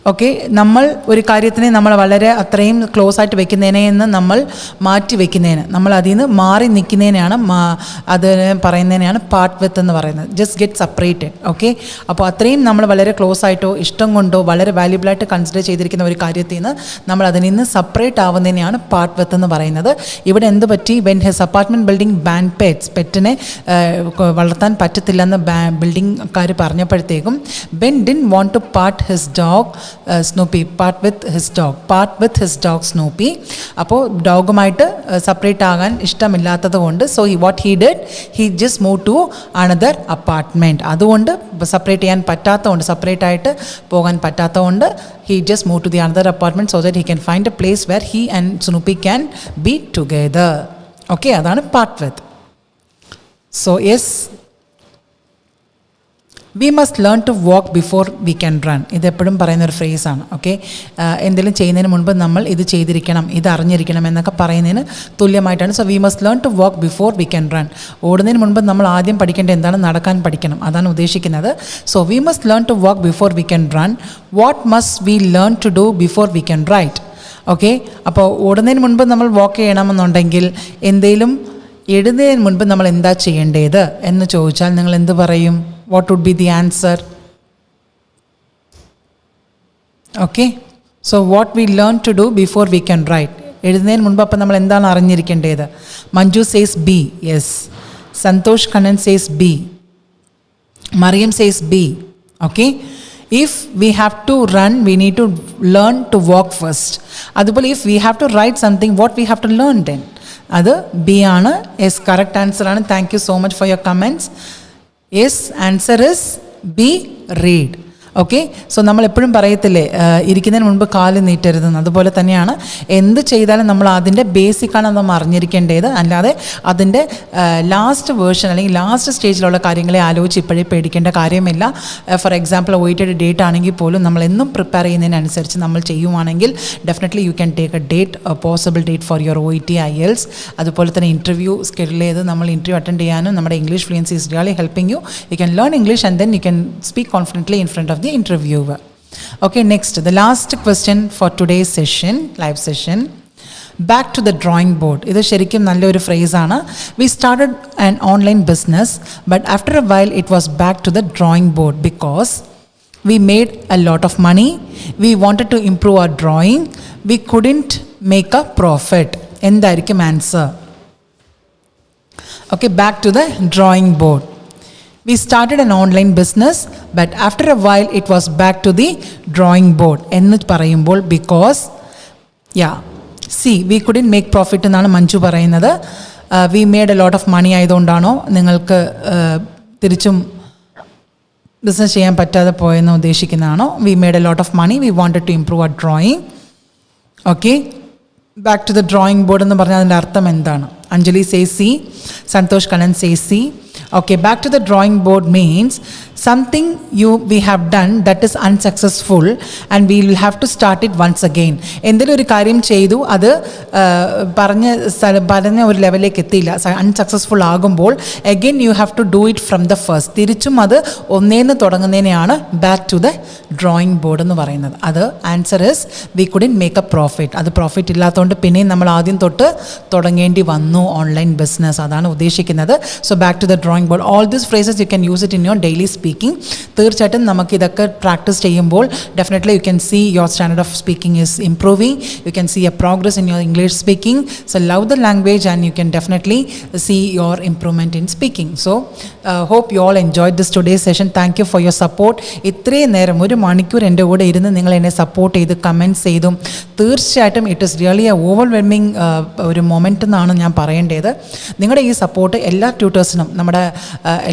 Okay, നമ്മൾ ഒരു കാര്യത്തിനെ നമ്മൾ വളരെ അത്രയും ക്ലോസ് ആയിട്ട് വെക്കുന്നതിനെ നിന്ന് നമ്മൾ മാറ്റി വെക്കുന്നതിന്, നമ്മൾ അതിൽ നിന്ന് മാറി നിൽക്കുന്നതിനാണ് അത് പറയുന്നതിനെയാണ് പാർട്ട് വിത്ത് എന്ന് പറയുന്നത്. Just get separated. ഓക്കെ, അപ്പോൾ അത്രയും നമ്മൾ വളരെ ക്ലോസ് ആയിട്ടോ ഇഷ്ടം കൊണ്ടോ വളരെ വാല്യുബിളായിട്ട് കൺസിഡർ ചെയ്തിരിക്കുന്ന ഒരു കാര്യത്തിൽ നിന്ന് നമ്മൾ അതിൽ നിന്ന് സെപ്പറേറ്റ് ആവുന്നതിനെയാണ് പാർട്ട് വിത്ത് എന്ന് പറയുന്നത്. ഇവിടെ എന്ത് പറ്റി? When his apartment building ban pets, പെറ്റിനെ വളർത്താൻ പറ്റത്തില്ലെന്ന് ബിൽഡിംഗ്കാർ പറഞ്ഞപ്പോഴത്തേക്കും Ben didn't want to part his dog Snoopy, part with his dog Snoopy. അപ്പോൾ ഡോഗുമായിട്ട് സെപ്പറേറ്റ് ആകാൻ ഇഷ്ടമില്ലാത്തത് കൊണ്ട് what he did, he just moved to another apartment. അതുകൊണ്ട് സെപ്പറേറ്റ് ചെയ്യാൻ പറ്റാത്തതുകൊണ്ട്, സെപ്പറേറ്റ് ആയിട്ട് പോകാൻ പറ്റാത്തതുകൊണ്ട് he just moved to the another apartment so that he can find a place where he and Snoopy can be together. Okay, അതാണ് part with. So yes, we must learn to walk before we can run. ഇത് എപ്പോഴും പറയുന്നൊരു ഫ്രേസാണ്. Okay, എന്തെങ്കിലും ചെയ്യുന്നതിന് മുൻപ് നമ്മൾ ഇത് ചെയ്തിരിക്കണം, ഇത് അറിഞ്ഞിരിക്കണം എന്നൊക്കെ പറയുന്നതിന് തുല്യമായിട്ടാണ്. So we must learn to walk before we can run. ഓടുന്നതിന് മുൻപ് നമ്മൾ ആദ്യം പഠിക്കേണ്ടത് എന്താണ്? നടക്കാൻ പഠിക്കണം. അതാണ് ഉദ്ദേശിക്കുന്നത്. So we must learn to walk before we can run. What must we learn to do before we can write? Okay, അപ്പോൾ ഓടുന്നതിന് മുൻപ് നമ്മൾ വാക്ക് ചെയ്യണമെന്നുണ്ടെങ്കിൽ എന്തെങ്കിലും എഴുതുന്നതിന് മുൻപ് നമ്മൾ എന്താ ചെയ്യേണ്ടത് എന്ന് ചോദിച്ചാൽ നിങ്ങൾ എന്ത് പറയും? What would be the answer? Okay, so what we learn to do before we can write. എഴുതുന്നതിന് മുൻപ് അപ്പം നമ്മൾ എന്താണ് അറിഞ്ഞിരിക്കേണ്ടത്? Manju says B. Yes. Santhosh Kannan says B. Mariyam says B. Okay, if we have to run we need to learn to walk first. അതുപോലെ if we have to write something what we have to learn then? അത് B ആണ്. Yes, correct answer ആണ്. Thank you so much for your comments. Yes, answer is B, read. Okay, so നമ്മൾ എപ്പോഴും പറയത്തില്ലേ ഇരിക്കുന്നതിന് മുൻപ് കാല് നീട്ടരുതെന്ന്. അതുപോലെ തന്നെയാണ് എന്ത് ചെയ്താലും നമ്മൾ അതിൻ്റെ ബേസിക്കാണ് നമ്മൾ അറിഞ്ഞിരിക്കേണ്ടത്, അല്ലാതെ അതിൻ്റെ ലാസ്റ്റ് വേർഷൻ അല്ലെങ്കിൽ ലാസ്റ്റ് സ്റ്റേജിലുള്ള കാര്യങ്ങളെ ആലോചിച്ച് ഇപ്പോഴേ പേടിക്കേണ്ട കാര്യമില്ല. ഫോർ എക്സാമ്പിൾ OET ഡേറ്റ് ആണെങ്കിൽ പോലും നമ്മൾ എന്നും പ്രിപ്പയർ ചെയ്യുന്നതിനനുസരിച്ച് നമ്മൾ ചെയ്യുവാണെങ്കിൽ definitely you can take A date, possible date for your OET IELTS. അതുപോലെ തന്നെ ഇൻ്റർവ്യൂ സ്കെഡ്യൂൾ ചെയ്ത് നമ്മൾ ഇൻ്റർവ്യൂ അറ്റൻഡ് ചെയ്യാനും നമ്മുടെ English fluency is really helping you. You can learn English and then you can speak confidently in front of the interviewer. Okay, next, the last question for today's session, live session. Back to the drawing board. ഇത് ശരിക്കും നല്ലൊരു ഫ്രേസാണ്. We started an online business, but after a while it was back to the drawing board because we made a lot of money. We wanted to improve our drawing. We couldn't make a profit. എന്തായിരിക്കും answer? Okay, back to the drawing board. We started an online business, but after a while it was back to the drawing board. എന്ന് പറയുമ്പോൾ because we couldn't make profit എന്നാണ് മഞ്ജു പറയുന്നത്. We made a lot of money ആയതുകൊണ്ടാണോ നിങ്ങൾക്ക് തിരിച്ചും business ചെയ്യാൻ പറ്റാതെ പോയെന്ന് ഉദ്ദേശിക്കുന്നതാണോ? We made a lot of money. We wanted to improve our drawing. Okay, back to the drawing board എന്ന് പറഞ്ഞാൽ അതിൻ്റെ അർത്ഥം എന്താണ്? Anjali says C, Santhosh Kannan says C. Okay, back to the drawing board means something we have done that is unsuccessful and we will have to start it once again. എന്തെങ്കിലും ഒരു കാര്യം ചെയ്തു, അത് പറഞ്ഞ ഒരു ലെവലിലേക്ക് എത്തിയില്ല, അൺസക്സസ്ഫുൾ ആകുമ്പോൾ again you have to do it from the first. തിരിച്ചും അത് ഒന്നേന്ന് തുടങ്ങുന്നതിനെയാണ് back to the drawing board എന്ന് പറയുന്നത്. അത് answer is we couldn't make a profit. അത് പ്രോഫിറ്റ് ഇല്ലാത്തതുകൊണ്ട് പിന്നെയും നമ്മൾ ആദ്യം തൊട്ട് തുടങ്ങേണ്ടി വന്നു ഓൺലൈൻ ബിസിനസ്, അതാണ് ഉദ്ദേശിക്കുന്നത്. So back to the drawing board. All these phrases you can use it in your daily speaking. തീർച്ചയായിട്ടും നമുക്കിതൊക്കെ പ്രാക്ടീസ് ചെയ്യുമ്പോൾ definitely you can see your standard of speaking is improving. You can see a progress in your English speaking. So love the language and you can definitely see your improvement in speaking. So hope you all enjoyed this today's session. Thank you for your support. ഇത്രയും നേരം 1 മണിക്കൂർ എൻ്റെ കൂടെ ഇരുന്ന് നിങ്ങൾ എന്നെ support ചെയ്ത് comments ചെയ്തും തീർച്ചയായിട്ടും it is really A overwhelming ഒരു മൊമെൻ്റ് എന്നാണ് ഞാൻ പറയേണ്ടത്. നിങ്ങളുടെ ഈ സപ്പോർട്ട് എല്ലാ ട്യൂട്ടേഴ്സിനും, നമ്മുടെ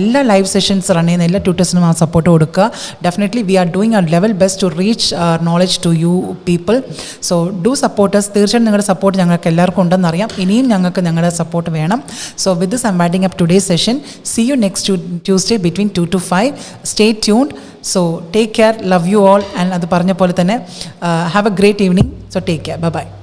എല്ലാ ലൈവ് സെഷൻസ് റൺ ചെയ്യുന്ന എല്ലാ ട്യൂട്ടേഴ്സിനും ആ സപ്പോർട്ട് കൊടുക്കുക. Definitely we are doing our level best to reach knowledge to you people. So do supporters. തീർച്ചയായിട്ടും നിങ്ങളുടെ സപ്പോർട്ട് ഞങ്ങൾക്ക് എല്ലാവർക്കും ഉണ്ടെന്നറിയാം. ഇനിയും ഞങ്ങൾക്ക് ഞങ്ങളുടെ സപ്പോർട്ട് വേണം. So with this I M winding up today's session. See you next Tuesday between 2 to 5. Stay tuned. So take care. Love you all. And adu paranja pole thane have a great evening. So take care. Bye bye.